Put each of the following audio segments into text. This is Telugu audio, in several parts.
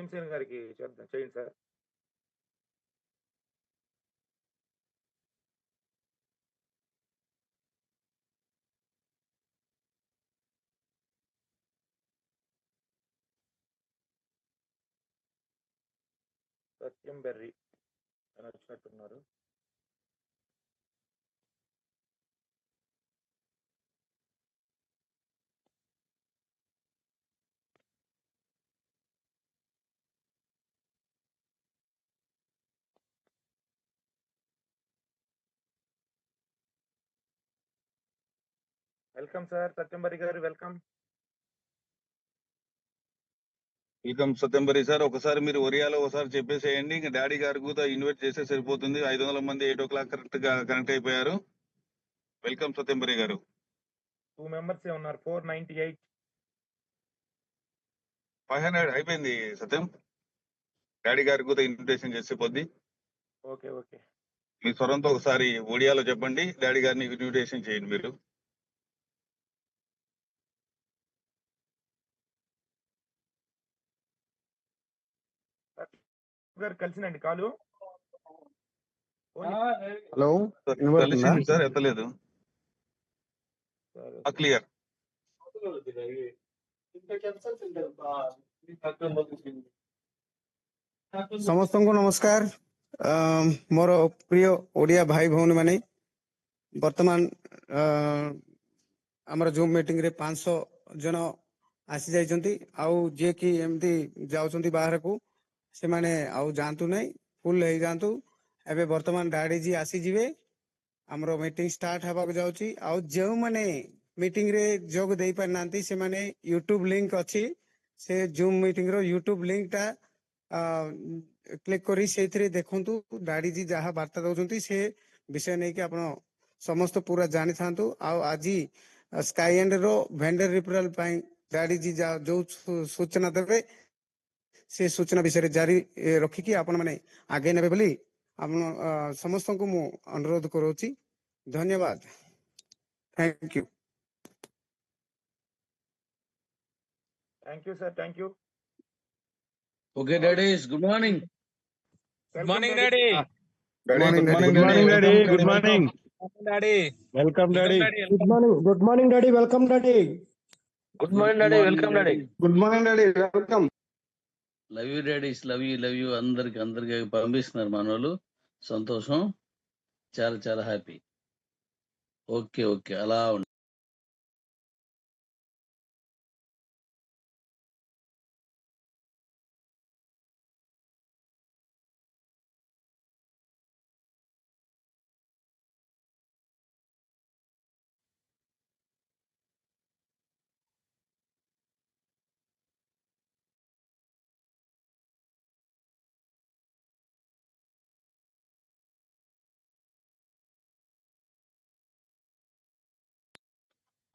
భీమసేన్ గారికి చేద్దాం, చేయండి సార్. సత్యం బెర్రీ అని వచ్చినట్టున్నారు. వెల్కమ్ సార్, సత్యం బెర్రీ గారు, వెల్కమ్. వెల్కమ్ సత్యంబరి సార్. ఒకసారి మీరు ఒరియాలో ఒకసారి చెప్పేసేయండి. ఇంకా డాడీ గారు కూడా ఇన్వైట్ చేస్తే సరిపోతుంది. 500 మంది 8 o'clock కరెక్ట్ గా కనెక్ట్ అయిపోయారు. వెల్కమ్ సత్యంబరి గారు. 2 members ఉన్నారు. 498. 500 అయిపోయింది సత్యం. డాడీ గారికి కూడా ఇన్విటేషన్ చేసే పొద్ది. Okay okay. మీ స్వరంతో ఒకసారి ఒడియాలో చెప్పండి, డాడీ గారిని ఇన్విటేషన్ చేయండి మీరు. గారు కలిసినండి కాలు. హలో, కలిసింది సార్, ఎత్తలేదు. క్లియర్. ସମସ୍ତଙ୍କୁ ନମସ୍କାର। ମୋର ପ୍ରିୟ ଓଡ଼ିଆ ଭାଇ ଭଉଣୀ ମାନେ, ବର୍ତ୍ତମାନ ଆମର ଜୁମ୍ ମିଟିଂ ରେ 500 ଜଣ ଆସି ଯାଇଛନ୍ତି। ଆଉ ଯିଏ କି ଏମିତି ଯାଉଛନ୍ତି ବାହାରକୁ, ସେମାନେ ଆଉ ଯାଆନ୍ତୁ ନାହିଁ, ଫୁଲ୍ ହେଇଯାଆନ୍ତୁ। ଏବେ ବର୍ତ୍ତମାନ ଡାଡି ଜି ଆସିଯିବେ, ଆମର ମିଟିଂ ଷ୍ଟାର୍ଟ ହେବାକୁ ଯାଉଛି। ଆଉ ଯେଉଁମାନେ ମିଟିଂ ରେ ଯୋଗ ଦେଇ ପାରିନାହାନ୍ତି, ସେମାନେ ୟୁଟ୍ୟୁବ ଲିଙ୍କ ଅଛି, ସେ ଜୁମ୍ ମିଟିଂ ର ୟୁଟ୍ୟୁବ ଲିଙ୍କ ଟା କ୍ଲିକ୍ କରି ସେଇଥିରେ ଦେଖନ୍ତୁ। ଡାଡି ଜି ଯାହା ବାର୍ତ୍ତା ଦଉଛନ୍ତି ସେ ବିଷୟ ନେଇକି ଆପଣ ସମସ୍ତେ ପୁରା ଜାଣିଥାନ୍ତୁ। ଆଉ ଆଜି ସ୍କାଇ ଏଣ୍ଡ ର ଭେଣ୍ଡର ରିଫରାଲ ପାଇଁ ଡାଡି ଜି ଯୋଉ ସୂଚନା ଦେବେ, ସେ ସୂଚନା ବିଷୟରେ ଜାରି ରଖିକି ଆପଣ ମାନେ ଆଗେଇ ନେବେ ବୋଲି ଆପଣ ସମସ୍ତଙ୍କୁ ମୁଁ ଅନୁରୋଧ କରୁଛି। ଧନ୍ୟବାଦ, thank you. Thank you sir, thank you. Okay, daddies, good morning. Good morning, Daddy. Daddy morning, good Daddy. Morning. Good morning, Daddy. Welcome Good morning. Daddy. Welcome, Daddy. Welcome, Daddy. Good morning, Daddy. Welcome, Daddy. Good morning, daddy. Welcome, daddy. Good morning daddy, welcome. Love you, daddies. Love you. అందరికి పంపిస్తున్నారు మనోళ్ళు. సంతోషం, చాలా చాలా హ్యాపీ. ఓకే అలా ఉండండి.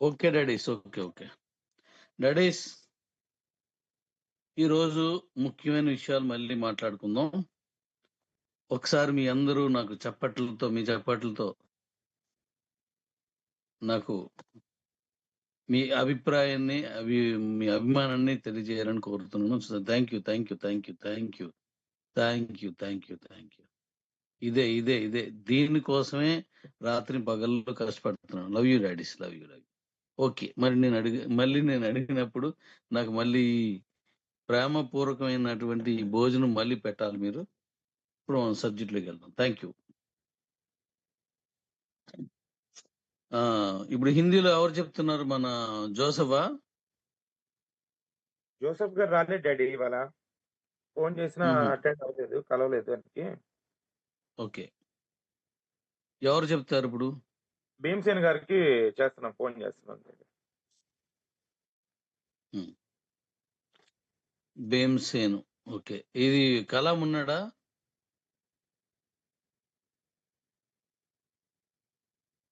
ఓకే డాడీస్, ఓకే డాడీస్, ఈరోజు ముఖ్యమైన విషయాలు మళ్ళీ మాట్లాడుకుందాం. ఒకసారి మీ అందరూ నాకు మీ చప్పట్లతో నాకు మీ అభిప్రాయాన్ని, మీ అభిమానాన్ని తెలియజేయాలని కోరుతున్నాను. Thank you. ఇదే దీనికోసమే రాత్రి పగళ్ళు కష్టపడుతున్నాను. Love you daddies, love you. Okay, మరి నేను అడిగినప్పుడు నాకు మళ్ళీ ప్రేమపూర్వకమైనటువంటి ఈ భోజనం మళ్ళీ పెట్టాలి మీరు. ఇప్పుడు మనం సబ్జెక్ట్లోకి వెళ్దాం. Thank you. ఇప్పుడు హిందీలో ఎవరు చెప్తున్నారు? మన జోసఫా? జోసెఫ్ గారు రాలేదు డాడీ, ఇవాళ ఫోన్ చేసినా అటెండ్ అవ్వలేదు, కలవలేదు దానికి. ఓకే, ఎవరు చెప్తారు ఇప్పుడు? భీమసేన్ గారికి చేస్తున్నాం, ఫోన్ చేస్తున్నాం. భీమసేను. ఓకే, ఇది కలాం ఉన్నాడా?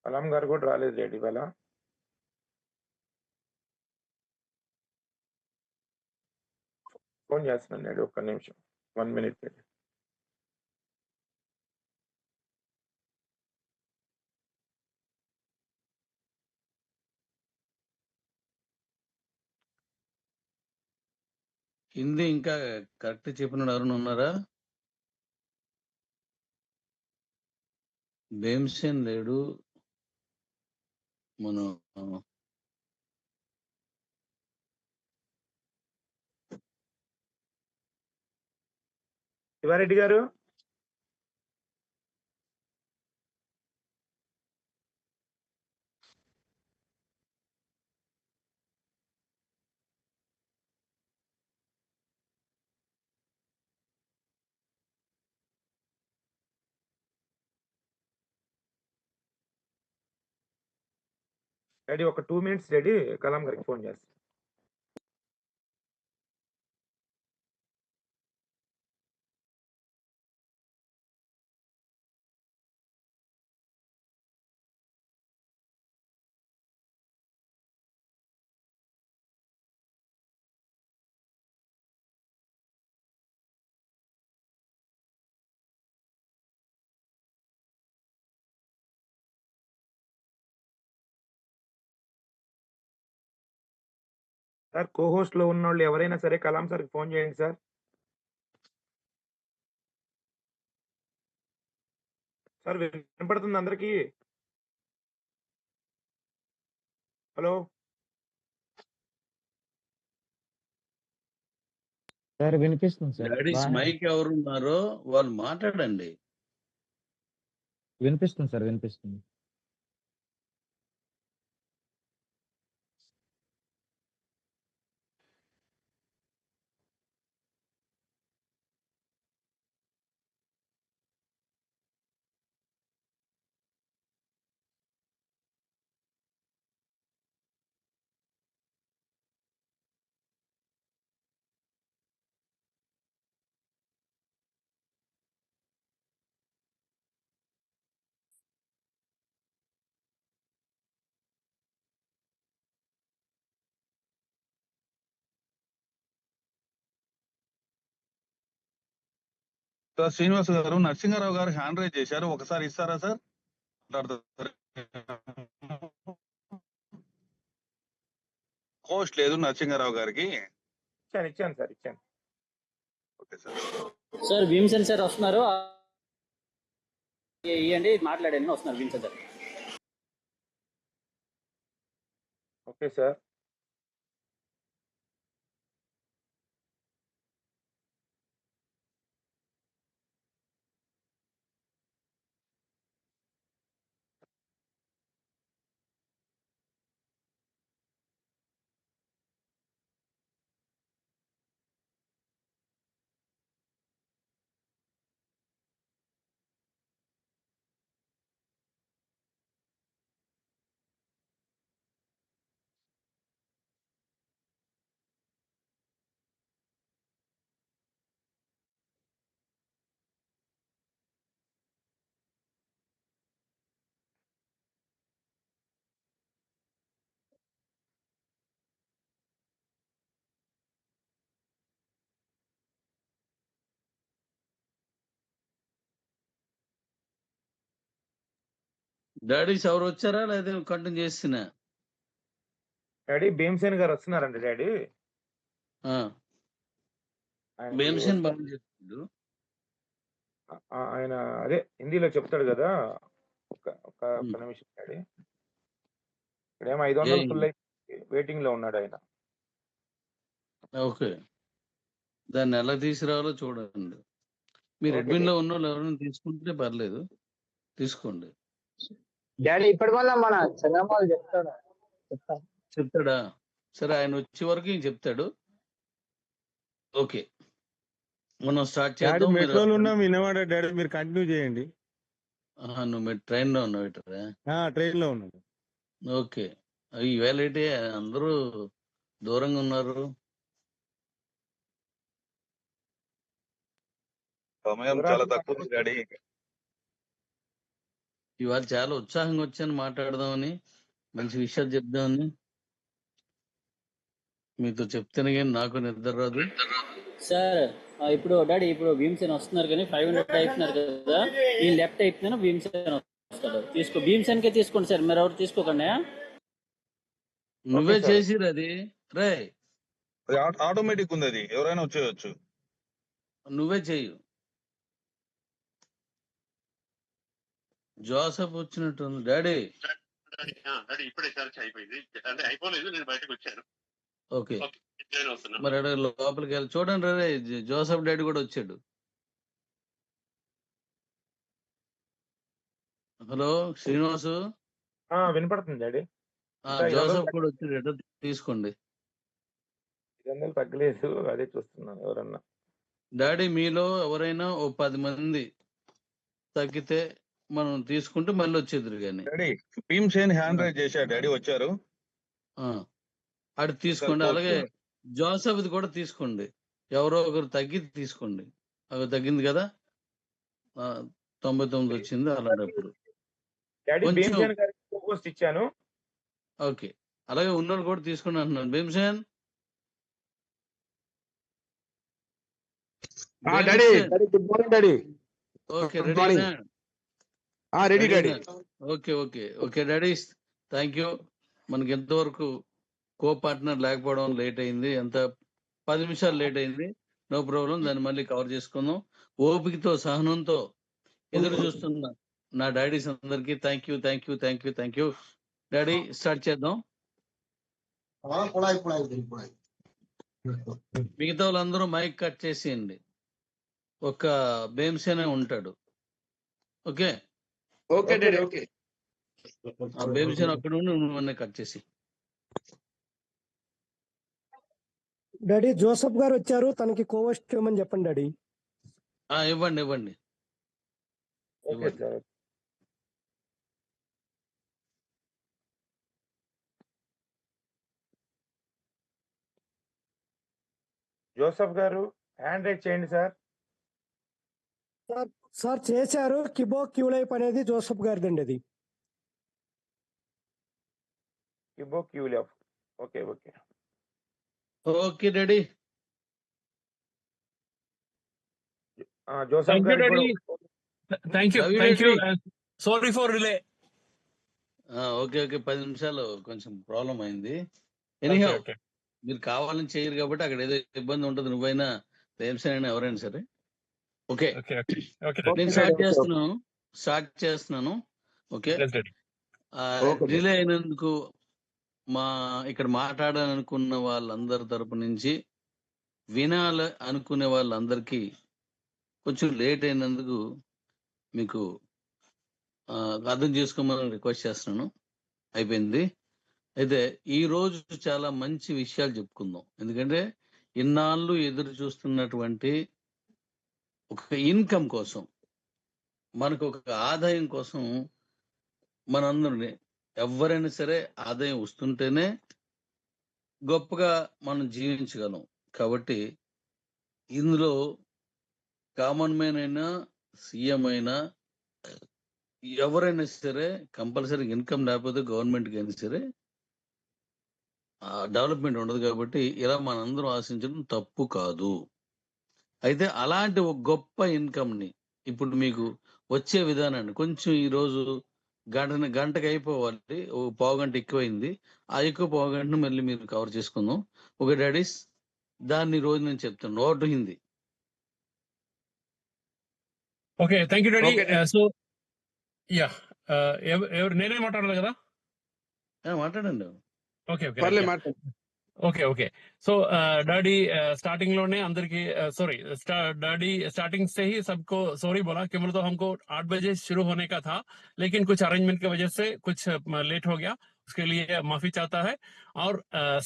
కలాం గారు కూడా రాలేదు డాడీ ఇవాళ. ఫోన్ చేస్తున్నాను డాడీ, ఒక్క నిమిషం, 1 minute డాడీ. హిందీ ఇంకా కరెక్ట్ చెప్పిన ఎవరైనా ఉన్నారా? భీమ్సేన్ లేడు. మనం శివారెడ్డి గారు డాడీ ఒక 2 మినిట్స్ డాడీ, కలాం గారికి ఫోన్ చేస్తాను. సార్ కో హోస్ట్ లో ఉన్న వాళ్ళు ఎవరైనా సరే కలాం సార్కి ఫోన్ చేయండి సార్. సార్ వినపడుతుంది అందరికి? హలో సార్ వినిపిస్తుంది సార్. డాడీస్ మైక్ ఎవరు ఉన్నారో వాళ్ళు మాట్లాడండి. వినిపిస్తుంది సార్, వినిపిస్తుంది. సార్ శ్రీనివాస్ గారు, నరసింహారావు గారు హ్యాండ్ రైజ్ చేశారు, ఒకసారి ఇస్తారా సార్? హోస్ట్ లేదు నరసింహారావు గారికి. ఇచ్చాను సార్, ఇచ్చాను. Okay sir. Sir Bhimsen sir వస్తున్నారు, ఇవ్వండి మాట్లాడండి. వస్తున్నారు Bhimsen sir. Okay sir. Daddies ఎవరు వచ్చారా లేదా కంటిన్యూ చేస్తున్నా? డాడీ భీమ్సేన్ గారు వస్తున్నారండి డాడీ. ఆయనకి భీమ్సేన్ బాగా చెప్తాడు. ఆయన అదే హిందీలో చెప్తాడు కదా. ఒక నిమిషం డాడీ. ఇక్కడేమో 500 ఫుల్ అయి వెయిటింగ్ లో ఉన్నాడు ఆయన. ఓకే, దాన్ని ఎలా తీసుకురావాలో చూడండి. మీరు ఓకే అడ్మిన్ లో ఉన్న వాళ్ళు ఎవరైనా తీసుకుంటే పర్లేదు, తీసుకోండి. డాడీ ఇప్పటి వల్ల మన చంద్రబాబు చెప్తాడా? సరే, ఆయన వచ్చే వరకు ఈయన చెప్తాడు. ఓకే, మనం స్టార్ట్ చేద్దాం. మెట్రోలో ఉన్నాం, వినవాడ డాడీ, మీరు కంటిన్యూ చేయండి. నువ్వు ట్రైన్ లో ఉన్నావు ఇటరా? ట్రైన్ లో ఉన్నాడు. ఓకే, ఈవేళ ఏంటి అందరూ దూరంగా ఉన్నారు? సమయం చాలా తక్కువ ఉంది డాడీ. ఇవాళ చాలా ఉత్సాహంగా వచ్చాను మాట్లాడదామని, మంచి విషయాలు చెప్దామని. మీతో చెప్తేనే కానీ నాకు నిద్ర రాదు. సార్ ఇప్పుడు డాడీ, ఇప్పుడు భీమ్సేన్ వస్తున్నారు కానీ 500 అయిపోతున్నారు కదా, ఈ లెఫ్ట్ అయిపోయినా భీమ్సేన్ వస్తాడు. భీమ్సేన్ కే తీసుకోండి సార్, మీరు ఎవరు తీసుకోకండి. నువ్వే చేసిరు అది రే. అది ఆటోమేటిక్ ఉంది, అది ఎవరైనా వచ్చేయచ్చు. నువ్వే చెయ్యు. జోసఫ్ వచ్చినట్టుంది డాడీ. ఇప్పుడే చర్చ అయిపోయింది, అంటే అయిపోలేదు, నేను బయటకు వచ్చాను. ఓకే, మరి అక్కడ లోపలికి వెళ్ళి చూడండి రే, జోసఫ్ డాడీ కూడా వచ్చాడు. హలో శ్రీనివాసు, వినపడుతుంది డాడీ. జోసఫ్ కూడా వచ్చాడు, ఎటో తీసుకోండి. 200 తగ్గలేదు, అదే చూస్తున్నాను ఎవరన్నా. డాడీ మీలో ఎవరైనా ఓ 10 మంది తగ్గితే మనం తీసుకుంటే మళ్ళీ వచ్చేద్దరు కానీ. డాడీ భీమ్సేన్ హ్యాండ్ రైజ్ చేశారు, డాడీ వచ్చారు. అది తీసుకోండి. అలాగే జోసఫ్ కూడా తీసుకోండి, ఎవరో ఒకరు తగ్గి తీసుకోండి. అవి తగ్గింది కదా, 99 వచ్చింది. అలాంటప్పుడు ఇచ్చాను. ఓకే, అలాగే ఉన్నోళ్ళు కూడా తీసుకుని అంటున్నాను. Bhimsen good morning daddy. Okay, ready ready daddy. Okay okay okay daddy, thank you. మనకి ఎంతవరకు కో పార్ట్నర్ లేకపోవడం లేట్ అయింది, ఎంత 10 నిమిషాలు లేట్ అయింది, నో ప్రాబ్లం. దాన్ని మళ్ళీ కవర్ చేసుకుందాం. ఓపికతో సహనంతో ఎదురు చూస్తున్నా నా డాడీస్ అందరికి thank you thank you thank you thank you. Daddy start చేద్దాం. మిగతా వాళ్ళందరూ మైక్ కట్ చేసేయండి, ఒక భీమ్సేనే ఉంటాడు. Okay okay daddy. Okay Bhimsen అక్కడ ఉండి నువ్వు కట్ చేసి. డాడీ జోసఫ్ గారు వచ్చారు, తనకి కోవస్ట్ ఇవ్వమని చెప్పండి డాడీ. ఇవ్వండి ఇవ్వండి. జోసఫ్ గారు హ్యాండ్ రైజ్ చేయండి సార్. సార్ చేశారు, కిబో క్యూలైప్ అనేది జోసఫ్ గారిదండి. అది కిబో క్యూలైప్. Okay okay okay daddy. Joseph గారు thank you. Sorry for relay. Okay okay 10 నిమిషాలు కొంచెం ప్రాబ్లం అయింది. ఎనీహౌ మీరు కావాలని చేయరు కాబట్టి అక్కడ ఏదో ఇబ్బంది ఉంటుంది. నువ్వైనా భీమ్సేన్ అయినా ఎవరైనా సరే. ఓకే నేను స్టార్ట్ చేస్తున్నాను. ఓకే, రిలే అయినందుకు ఇక్కడ మాట్లాడాలనుకున్న వాళ్ళందరి తరపు నుంచి, వినాలి అనుకునే వాళ్ళందరికీ కొంచెం లేట్ అయినందుకు మీకు అర్థం చేసుకోమని రిక్వెస్ట్ చేస్తున్నాను. అయిపోయింది. అయితే ఈ రోజు చాలా మంచి విషయాలు చెప్పుకుందాం. ఎందుకంటే ఇన్నాళ్ళు ఎదురు చూస్తున్నటువంటి ఒక ఇన్కమ్ కోసం, మనకు ఒక ఆదాయం కోసం, మనందరినీ ఎవరైనా సరే ఆదాయం వస్తుంటేనే గొప్పగా మనం జీవించగలం. కాబట్టి ఇందులో కామన్ మ్యాన్ అయినా, సీఎం అయినా, ఎవరైనా సరే కంపల్సరీ ఇన్కమ్ లేకపోతే గవర్నమెంట్కి అయినా సరే డెవలప్మెంట్ ఉండదు. కాబట్టి ఇలా మనందరం ఆశించడం తప్పు కాదు. అయితే అలాంటి ఒక గొప్ప ఇన్కమ్ని ఇప్పుడు మీకు వచ్చే విధానాన్ని కొంచెం ఈరోజు గంటకి అయిపోవాలి, ఒక పావుగంట ఎక్కువైంది. ఆ ఎక్కువ పావుగంటను మళ్ళీ మీరు కవర్ చేసుకుందాం. ఓకే డాడీస్, దాన్ని రోజు నేను చెప్తాను note Hindi. Okay thank you daddy. So yeah, ఎవరు నేనే మాట్లాడాలి కదా? మాట్లాడండి. Okay okay. So daddy starting लोने अंदर की सॉरी डैडी स्टार्टिंग से ही सबको सॉरी बोला कि मतलब तो हमको 8 बजे शुरू होने का था, लेकिन कुछ अरेंजमेंट की वजह से कुछ लेट हो गया, उसके लिए माफी चाहता है। और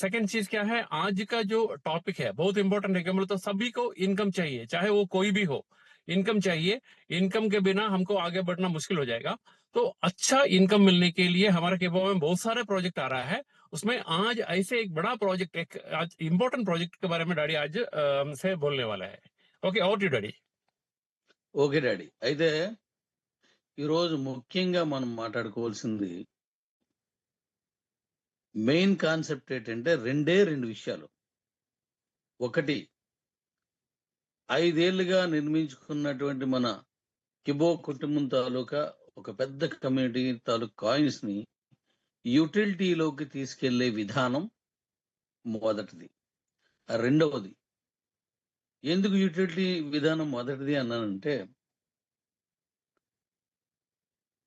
सेकंड चीज क्या है, आज का जो टॉपिक है बहुत इंपॉर्टेंट है कि मतलब तो सभी को इनकम चाहिए, चाहे वो कोई भी हो, इनकम चाहिए। इनकम के बिना हमको आगे बढ़ना मुश्किल हो जाएगा। तो अच्छा इनकम मिलने के लिए हमारे केबो में बहुत सारे प्रोजेक्ट आ रहा है। उसमें आज ऐसे एक बड़ा प्रोजेक्ट, एक आज इम्पोर्टेंट प्रोजेक्ट के बारे में डैडी आज हमसे बोलने वाला है। Okay, over to daddy. Okay daddy, అయితే ఈరోజు ముఖ్యంగా మనం మాట్లాడుకోవాల్సింది మెయిన్ కాన్సెప్ట్ ఏంటంటే రెండు విషయాలు. ఒకటి, 5 ఏళ్లుగా నిర్మించుకున్నటువంటి మన కిబో కుటుంబం తాలూకా ఒక పెద్ద కమ్యూనిటీ తాలూకా కాయిన్స్ ని యూటిలిటీలోకి తీసుకెళ్లే విధానం మొదటిది. రెండవది, ఎందుకు యూటిలిటీ విధానం మొదటిది అన్నానంటే,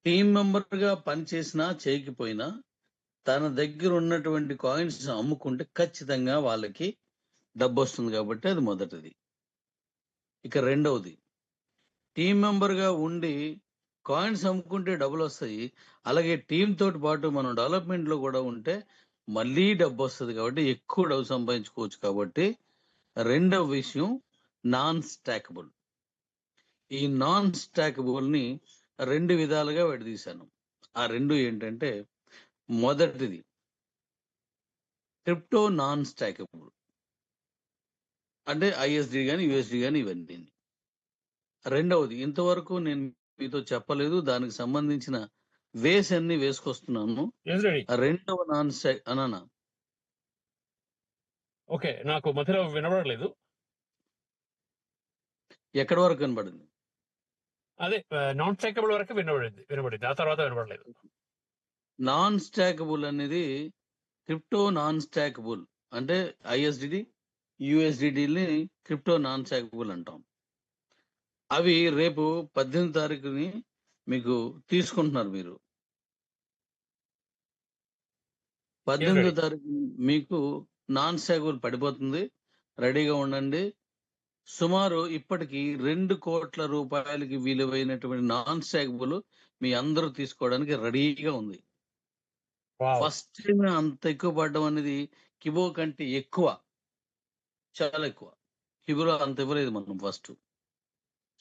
టీం మెంబర్గా పనిచేసినా చేయకపోయినా తన దగ్గర ఉన్నటువంటి కాయిన్స్ అమ్ముకుంటే ఖచ్చితంగా వాళ్ళకి డబ్బు వస్తుంది కాబట్టి అది మొదటిది. ఇక రెండవది, టీం మెంబర్గా ఉండి కాయిన్స్ అమ్ముకుంటే డబ్బులు వస్తాయి. అలాగే టీం తోటి పాటు మనం డెవలప్మెంట్ లో కూడా ఉంటే మళ్ళీ డబ్బు వస్తుంది కాబట్టి ఎక్కువ డబ్బు సంపాదించుకోవచ్చు. కాబట్టి రెండవ విషయం నాన్ స్టాకబుల్. ఈ నాన్ స్టాకబుల్ ని రెండు విధాలుగా విడదీశాను. ఆ రెండు ఏంటంటే, మొదటిది క్రిప్టో నాన్ స్టాకబుల్, అంటే ఐఎస్డి కానీ యుఎస్డి కానీ ఇవన్నీ. రెండవది, ఇంతవరకు నేను మీతో చెప్పలేదు, దానికి సంబంధించిన వేస్ అన్ని వేసుకొస్తున్నాను. Yes, Daddy. రెండవ నాన్ స్టాక్ అనానా ఓకే, నాకు మధ్యలో వినబడలేదు. ఎక్కడి వరకు కనబడింది? అదే నాన్ స్టాకబుల్ వరకు వినబడింది, ఆ తర్వాత వినబడలేదు. నాన్ స్టాకబుల్ అనేది క్రిప్టో నాన్ స్టాకబుల్, అంటే ఐఎస్డిడి యుఎస్డిడిని క్రిప్టో నాన్ స్టాకబుల్ అంటాం. అవి రేపు 18 తారీఖుని మీకు తీసుకుంటున్నారు. మీరు 18 తారీఖు మీకు నాన్ స్టాకబుల్ పడిపోతుంది, రెడీగా ఉండండి. సుమారు ఇప్పటికి 2 కోట్ల రూపాయలకి విలువైనటువంటి నాన్ స్టాకబుల్ మీ అందరూ తీసుకోవడానికి రెడీగా ఉంది. ఫస్ట్ టైం అంత ఎక్కువ పడడం అనేది కిబో కంటే ఎక్కువ, చాలా ఎక్కువ. కిబోలో అంత ఇవ్వలేదు మనం ఫస్ట్.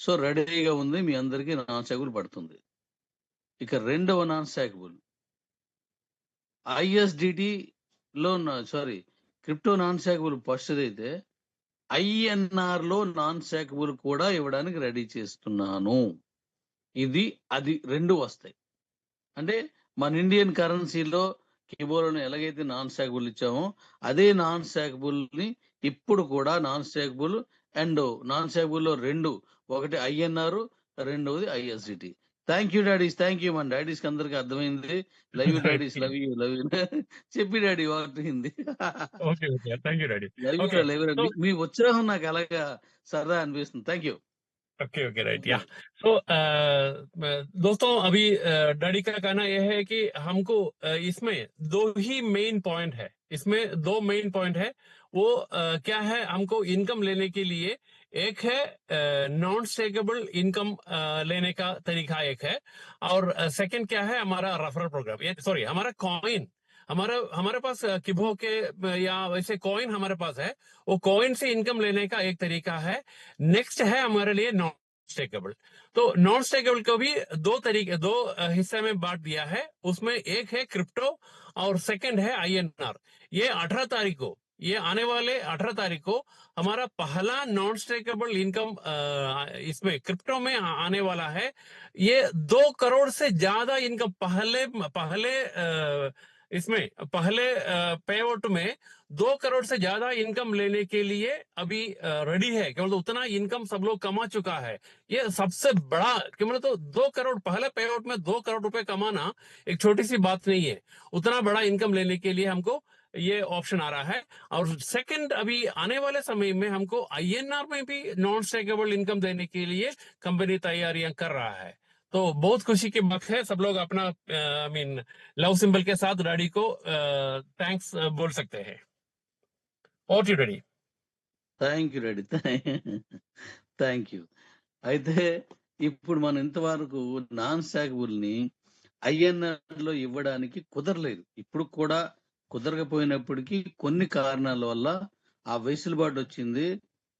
సో రెడీగా ఉంది, మీ అందరికీ నాన్ స్టాకబుల్ పడుతుంది. ఇక రెండవ నాన్ స్టాకబుల్ ఐఎస్డిటి లో, sorry crypto non stackable first అయితే ఐఎన్ఆర్ లో నాన్ స్టాకబుల్ కూడా ఇవ్వడానికి రెడీ చేస్తున్నాను. ఇది అది రెండు వస్తాయి. అంటే మన ఇండియన్ కరెన్సీలో కిబోలను ఎలాగైతే నాన్ స్టాకబుల్ ఇచ్చామో అదే నాన్ స్టాకబుల్ ని ఇప్పుడు కూడా non stackable and non stackable లో రెండు, ఒకటి ఐఎన్ఆర్, రెండవది ISDT. Thank you daddies, thank you. మన డాడీస్ కి అందరికి అర్థమైంది. Love you daddies, love you, love you. చెప్పి డాడీ వాటింది. Okay, thank you daddy. Love you, love you. మీ ఉత్సాహం నాకు అలాగా సరదా అనిపిస్తుంది. Thank you. ओके राइट या तो दोस्तों अभी डैडी का कहना यह है कि हमको इसमें दो ही मेन पॉइंट है, इसमें दो मेन पॉइंट है। वो क्या है, हमको इनकम लेने के लिए एक है नॉन स्टेकेबल इनकम लेने का तरीका एक है, और सेकंड क्या है हमारा रेफरल प्रोग्राम, सॉरी हमारा कॉइन, हमारे पास किबो के या वैसे कॉइन हमारे पास है, वो कॉइन से इनकम लेने का एक तरीका है। नेक्स्ट है हमारे लिए नॉन स्टेकेबल। तो नॉन स्टेकेबल को भी दो हिस्से में बांट दिया है। उसमें एक है क्रिप्टो और सेकंड है आईएनआर। ये 18 तारीख को, ये आने वाले 18 तारीख को हमारा पहला नॉन स्टेकेबल इनकम इसमें क्रिप्टो में आने वाला है। ये 2 करोड़ से ज्यादा इनकम इसमें पहले पे आउट में 2 करोड़ से ज्यादा इनकम लेने के लिए अभी रेडी है। केवल तो उतना इनकम सब लोग कमा चुका है। ये सबसे बड़ा, केवल तो 2 करोड़ पहले पे आउट में 2 करोड़ रुपए कमाना एक छोटी सी बात नहीं है। उतना बड़ा इनकम लेने के लिए हमको ये ऑप्शन आ रहा है। और सेकंड, अभी आने वाले समय में हमको आईएनआर में भी नॉन स्टेकेबल इनकम देने के लिए कंपनी तैयारियां कर रहा है। तो बहुत खुशी की बात है। सब लोग अपना आई मीन लव सिंबल के साथ डैडी को थैंक्स बोल सकते हैं। और you daddy. Thank you daddy, thank you. అయితే ఇప్పుడు మనం ఇంతవరకు నాన్ స్టాకబుల్ ని ఐఎన్ఆర్ లో ఇవ్వడానికి కుదరలేదు. ఇప్పుడు కూడా కుదరకపోయినప్పటికీ కొన్ని కారణాల వల్ల ఆ వెసులుబాటు వచ్చింది.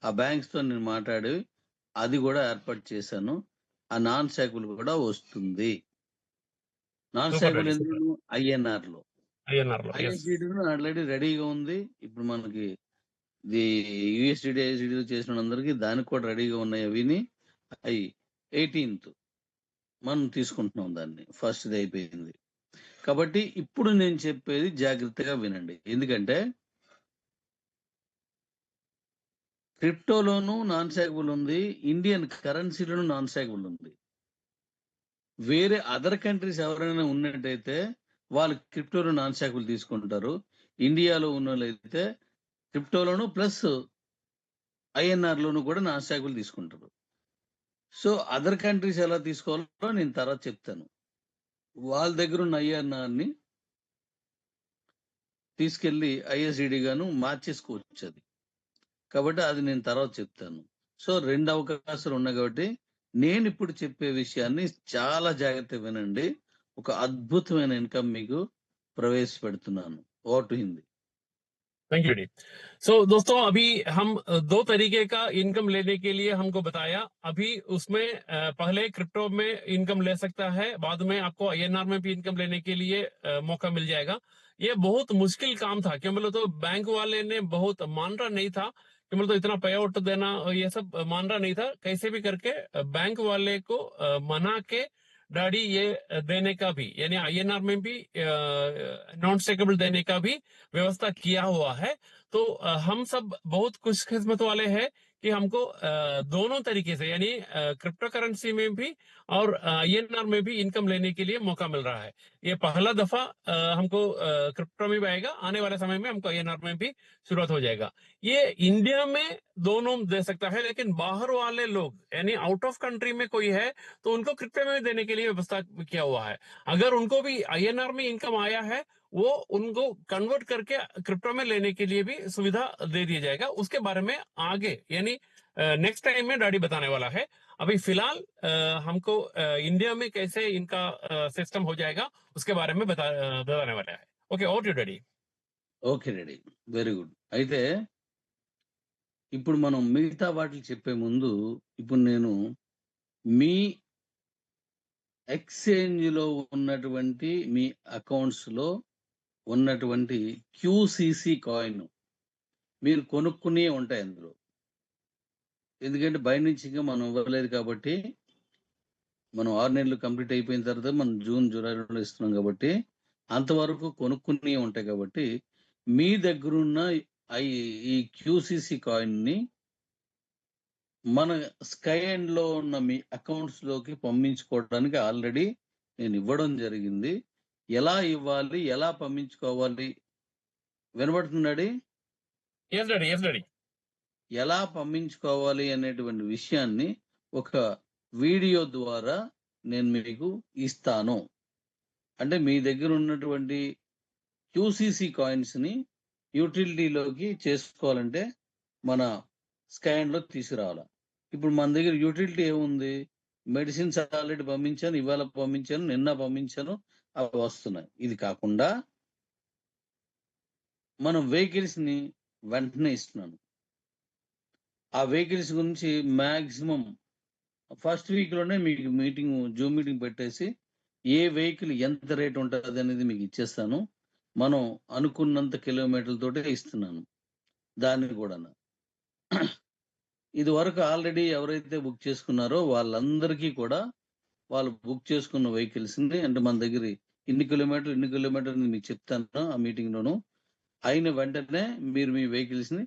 ఆ బ్యాంక్స్ తో నేను మాట్లాడి అది కూడా ఏర్పాటు చేశాను. ఆ నాన్ స్టాకబుల్ కూడా వస్తుంది. నాన్ స్టాకబుల్ ఎందుకు? ఐఎన్ఆర్ లో. ఐఎస్డిడి ఆల్రెడీ రెడీగా ఉంది. ఇప్పుడు మనకి ఇది యుఎస్డిడి ఐఎస్డిడి చేసిన అందరికి దానికి కూడా రెడీగా ఉన్నాయి. అవిని అవి 18th మనం తీసుకుంటున్నాం దాన్ని. ఫస్ట్ ఇది అయిపోయింది కాబట్టి ఇప్పుడు నేను చెప్పేది జాగ్రత్తగా వినండి. ఎందుకంటే క్రిప్టోలోనూ నాన్ స్టాకబుల్ ఉంది, ఇండియన్ కరెన్సీలోనూ నాన్ స్టాకబుల్ ఉంది. వేరే అదర్ కంట్రీస్ ఎవరైనా ఉన్నట్టయితే వాళ్ళు క్రిప్టోలో నాన్ స్టాకబుల్ తీసుకుంటారు. ఇండియాలో ఉన్న వాళ్ళైతే క్రిప్టోలోను ప్లస్ ఐఎన్ఆర్లోను కూడా నాన్ స్టాక్లు తీసుకుంటారు. సో అదర్ కంట్రీస్ ఎలా తీసుకోవాలో నేను తర్వాత చెప్తాను. వాళ్ళ దగ్గర ఉన్న ఐఎన్ఆర్ని తీసుకెళ్లి ఐఎస్డిడి గాను మార్చేసుకోవచ్చు అది. కాబట్టి అది నేను తర్వాత చెప్తాను. సో 2 అవకాశాలు ఉన్నాయి కాబట్టి నేను ఇప్పుడు చెప్పే విషయాన్ని చాలా జాగ్రత్తగా వినండి. ఒక అద్భుతమైన ఇన్కమ్ మీకు ప్రవేశపెడుతున్నాను. Over to Hindi. Thank you डी। सो दोस्तों अभी हम 2 तरीके का इनकम लेने के लिए हमको बताया। अभी उसमें पहले क्रिप्टो में इनकम ले सकता है, बाद में आपको आईएनआर में भी इनकम लेने के लिए मौका मिल जाएगा। ये बहुत मुश्किल काम था, क्यों बोले तो बैंक वाले ने बहुत मान रहा नहीं था, क्यों बोले तो इतना पे आउट देना ये सब मान रहा नहीं था। कैसे भी करके बैंक वाले को मना के डैडी ये देने का भी, यानी आईएनआर में भी नॉन स्टेकेबल देने का भी व्यवस्था किया हुआ है। तो हम सब बहुत खुशकिस्मत वाले हैं कि हमको दोनों तरीके से, यानी क्रिप्टो करेंसी में भी और आईएनआर में भी इनकम लेने के लिए मौका मिल रहा है। ये पहला दफा हमको क्रिप्टो में भी आएगा, आने वाले समय में हमको आईएनआर में भी शुरुआत हो जाएगा। ये इंडिया में दोनों दे सकता है, लेकिन बाहर वाले लोग यानी आउट ऑफ कंट्री में कोई है तो उनको क्रिप्टो में देने के लिए व्यवस्था किया हुआ है। अगर उनको भी आईएनआर में इनकम आया है, वो उनको कन्वर्ट करके क्रिप्टो में लेने के लिए भी सुविधा दे दिया जाएगा। उसके बारे में आगे यानी नेक्स्ट टाइम में डैडी बताने वाला है। अभी फिलहाल हमको इंडिया में कैसे इनका सिस्टम हो जाएगा उसके बारे में बताने वाला है। Okay, over to daddy. Okay ready, very good. అయితే ఇప్పుడు మనం మిగతా వాటికి చెప్పే ముందు ఇప్పుడు నేను మీ ఎక్స్చేంజ్లో ఉన్నటువంటి మీ అకౌంట్స్లో ఉన్నటువంటి క్యూసిసి కాయిన్ మీరు కొనుక్కునే ఉంటాయి అందులో. ఎందుకంటే బయట నుంచి ఇంకా మనం ఇవ్వలేదు కాబట్టి, మనం 6 నెలలు కంప్లీట్ అయిపోయిన తర్వాత మనం జూన్ జూలైలో ఇస్తున్నాం కాబట్టి అంతవరకు కొనుక్కునే ఉంటాయి. కాబట్టి మీ దగ్గరున్న ఈ క్యూసిసి కాయిన్ని మన స్కై ఎండ్లో ఉన్న మీ అకౌంట్స్లోకి పంపించుకోవడానికి ఆల్రెడీ నేను ఇవ్వడం జరిగింది. ఎలా ఇవ్వాలి, ఎలా పంపించుకోవాలి వినబడుతుందండి? yes daddy ఎలా పంపించుకోవాలి అనేటువంటి విషయాన్ని ఒక వీడియో ద్వారా నేను మీకు ఇస్తాను. అంటే మీ దగ్గర ఉన్నటువంటి క్యూసిసి కాయిన్స్ని యూటిలిటీలోకి చేసుకోవాలంటే మన స్కాన్లో తీసుకురావాలి. ఇప్పుడు మన దగ్గర యూటిలిటీ ఏముంది? మెడిసిన్స్ ఆల్రెడీ పంపించాను, ఇవాళ పంపించాను, నిన్న పంపించాను, అవి వస్తున్నాయి. ఇది కాకుండా మనం వెహికల్స్ని వెంటనే ఇస్తున్నాను. ఆ వెహికల్స్ గురించి మ్యాక్సిమం ఫస్ట్ వీక్లోనే మీకు జూమ్ మీటింగ్ పెట్టేసి ఏ వెహికల్ ఎంత రేట్ ఉంటుంది అనేది మీకు ఇచ్చేస్తాను. మనం అనుకున్నంత కిలోమీటర్లతోటే ఇస్తున్నాను దాన్ని కూడా. ఇది వరకు ఆల్రెడీ ఎవరైతే బుక్ చేసుకున్నారో వాళ్ళందరికీ కూడా వాళ్ళు బుక్ చేసుకున్న వెహికల్స్ని, అంటే మన దగ్గర ఇన్ని కిలోమీటర్లు మీకు చెప్తాను ఆ మీటింగ్లోను. అయిన వెంటనే మీరు మీ వెహికల్స్ని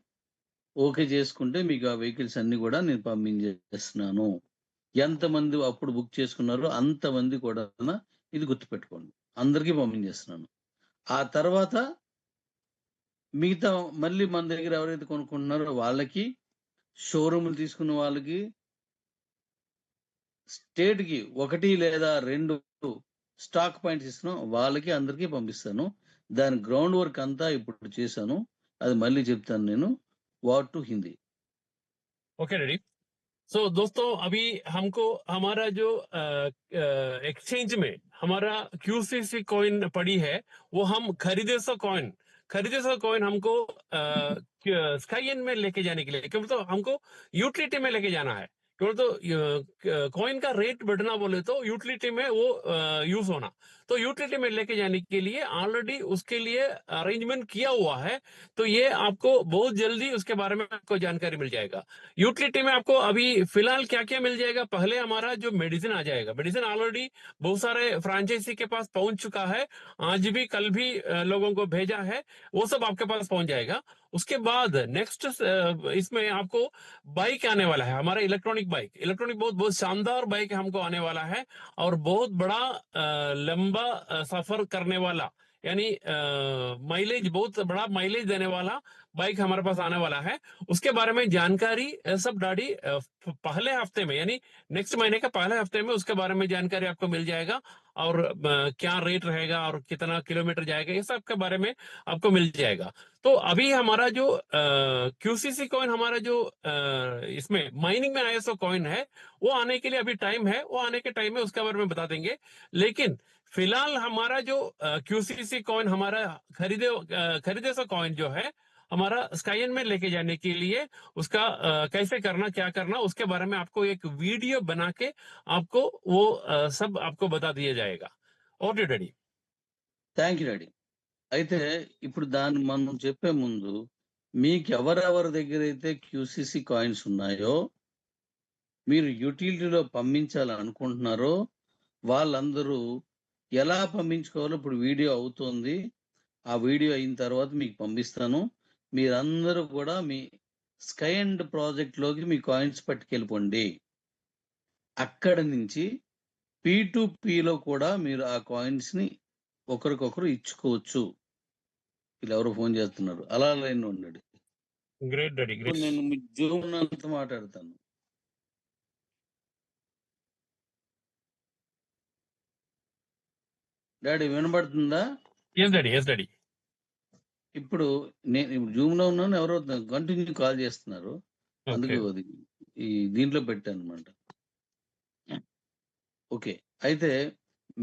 ఓకే చేసుకుంటే మీకు ఆ వెహికల్స్ అన్ని కూడా నేను పంపించేస్తున్నాను. ఎంతమంది అప్పుడు బుక్ చేసుకున్నారో అంతమంది కూడా ఇది గుర్తుపెట్టుకోండి, అందరికీ పంపించేస్తున్నాను. ఆ తర్వాత మిగతా మళ్ళీ మన దగ్గర ఎవరైతే కొనుక్కుంటున్నారో వాళ్ళకి, షోరూమ్లు తీసుకున్న వాళ్ళకి, స్టేట్కి 1 లేదా 2 స్టాక్ పాయింట్స్ ఇస్తున్నాం వాళ్ళకి అందరికీ పంపిస్తాను. దాని గ్రౌండ్ వర్క్ అంతా ఇప్పుడు చేశాను, అది మళ్ళీ చెప్తాను నేను. What to Hindi. Okay daddy. So दोस्तों अभी हमको हमारा जो एक्सचेंज में हमारा क्यूसीसी कॉइन पड़ी है, वो हम खरीदे सो कॉइन हमको स्काईएन में लेके जाने के लिए, क्योंकि तो हमको यूटिलिटी में लेके जाना है। क्यों तो कॉइन का रेट बढ़ना बोले तो यूटिलिटी में वो यूज होना, तो यूटिलिटी में लेके जाने के लिए ऑलरेडी उसके लिए अरेंजमेंट किया हुआ है। तो ये आपको बहुत जल्दी उसके बारे में आपको जानकारी मिल जाएगा। यूटिलिटी में आपको अभी फिलहाल क्या क्या मिल जाएगा? पहले हमारा जो मेडिसिन आ जाएगा, मेडिसिन ऑलरेडी बहुत सारे फ्रेंचाइजी के पास पहुंच चुका है, आज भी कल भी लोगों को भेजा है, वो सब आपके पास पहुंच जाएगा। उसके बाद नेक्स्ट इसमें आपको बाइक आने वाला है, हमारा इलेक्ट्रॉनिक बहुत शानदार बाइक हमको आने वाला है, और बहुत बड़ा लंबा सफर करने वाला, यानी माइलेज बहुत बड़ा माइलेज देने वाला बाइक हमारे पास आने वाला है। उसके बारे में जानकारी सब डैडी पहले हफ्ते में यानी नेक्स्ट महीने के पहले हफ्ते में उसके बारे में जानकारी आपको मिल जाएगा। और क्या रेट रहेगा और कितना किलोमीटर जाएगा ये सब के बारे में आपको मिल जाएगा। तो अभी हमारा जो QCC कॉइन हमारा जो इसमें माइनिंग में ISO कॉइन है वो आने के लिए अभी टाइम है, वो आने के टाइम में उसके बारे में बता देंगे। लेकिन फिलहाल हमारा जो QCC कॉइन हमारा खरीदे सो कॉइन जो है हमारा स्काईन में लेके जाने के लिए उसका कैसे करना क्या करना उसके बारे में आपको एक वीडियो बना के आपको वो सब आपको बता दिया जाएगा। Okay daddy. Thank you daddy. అయితే ఇప్పుడు దాన్ని మనం చెప్పే ముందు మీకు ఎవరెవరి దగ్గర అయితే QCC కాయిన్స్ ఉన్నాయో మీరు యూటిలిటీలో పంపించాలనుకుంటున్నారో వాళ్ళందరూ ఎలా పంపించుకోవాలో ఇప్పుడు వీడియో అవుతోంది. ఆ వీడియో అయిన తర్వాత మీకు పంపిస్తాను. మీరందరూ కూడా మీ స్కై అండ్ ప్రాజెక్ట్లోకి మీ కాయిన్స్ పట్టుకెళ్ళిపోండి. అక్కడ నుంచి P2Pలో కూడా మీరు ఆ కాయిన్స్ని ఒకరికొకరు ఇచ్చుకోవచ్చు. వీళ్ళు ఎవరో ఫోన్ చేస్తున్నారు, అలా లైన్ ఉండండి. గ్రేట్ డాడీ, ఇప్పుడు నేను మీ జూమ్ అంతా మాట్లాడతాను. డాడీ వినబడుతుందా? Yes daddy, yes daddy. ఇప్పుడు నేను ఇప్పుడు జూమ్ లో ఉన్నాను, ఎవరో కంటిన్యూ కాల్ చేస్తున్నారు, అందుకు అది ఈ దీంట్లో పెట్టాను అనమాట. ఓకే, అయితే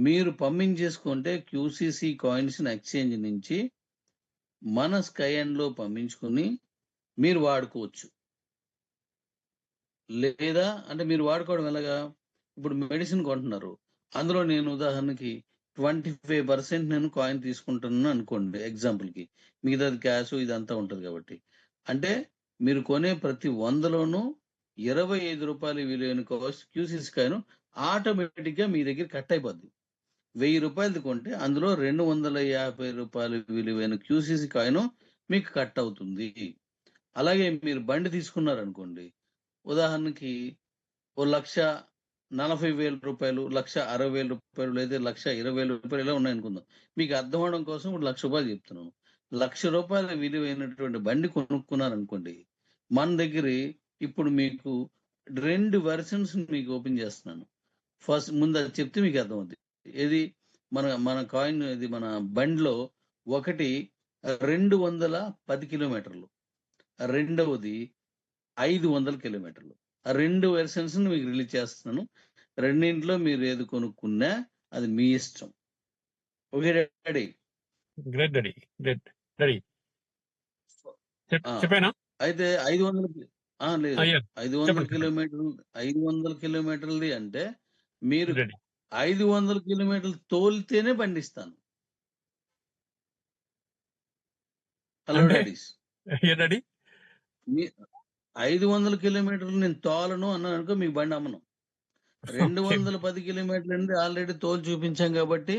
మీరు పంపించేసుకుంటే QCC కాయిన్స్ ఎక్స్చేంజ్ నుంచి మన స్కైఎన్ లో పంపించుకుని మీరు వాడుకోవచ్చు. లేదా అంటే మీరు వాడుకోవడం ఎలాగా, ఇప్పుడు మెడిసిన్ కొంటున్నారు, అందులో నేను ఉదాహరణకి 25% నేను కాయిన్ తీసుకుంటున్నాను అనుకోండి ఎగ్జాంపుల్కి, మిగతాది క్యాష్ ఇదంతా ఉంటుంది కాబట్టి. అంటే మీరు కొనే ప్రతి 100లోనూ 25 రూపాయలు విలువైన QCC కాయిన్ ఆటోమేటిక్గా మీ దగ్గర కట్ అయిపోద్ది. 1000 రూపాయలది కొంటే అందులో 250 రూపాయలు విలువైన QCC కాయిన్ మీకు కట్ అవుతుంది. అలాగే మీరు బండి తీసుకున్నారనుకోండి, ఉదాహరణకి 1,40,000 రూపాయలు, 1,60,000 రూపాయలు, లేదా 1,20,000 రూపాయలు ఇలా ఉన్నాయనుకుందాం. మీకు అర్థం అవడం కోసం ఇప్పుడు 1,00,000 రూపాయలు చెప్తున్నాను. 1,00,000 రూపాయల విలువైనటువంటి బండి కొనుక్కున్నారనుకోండి, మన దగ్గర ఇప్పుడు మీకు 2 వెర్షన్స్ మీకు ఓపెన్ చేస్తున్నాను. ఫస్ట్ ముందు అది చెప్తే మీకు అర్థమవుతుంది. ఏది మన కాయిన్, ఇది మన బండిలో ఒకటి 210 కిలోమీటర్లు, రెండవది 500 కిలోమీటర్లు. ఆ 2 వెర్షన్స్ మీకు రిలీజ్ చేస్తున్నాను. రెండింటిలో మీరు ఏది కొనుక్కున్నా అది మీ ఇష్టం. Okay daddy? Great daddy, great daddy. చెప్పానా? అయితే 500 లేదు, 500 కిలోమీటర్లది అంటే మీరు 500 కిలోమీటర్లు తోలితేనే బండిస్తాను. హలో డాడీస్, 500 కిలోమీటర్లు నేను తోలను అన్నాను అనుకో, మీకు బండి అమ్మను. 210 కిలోమీటర్లు అంటే ఆల్రెడీ తోలు చూపించాం కాబట్టి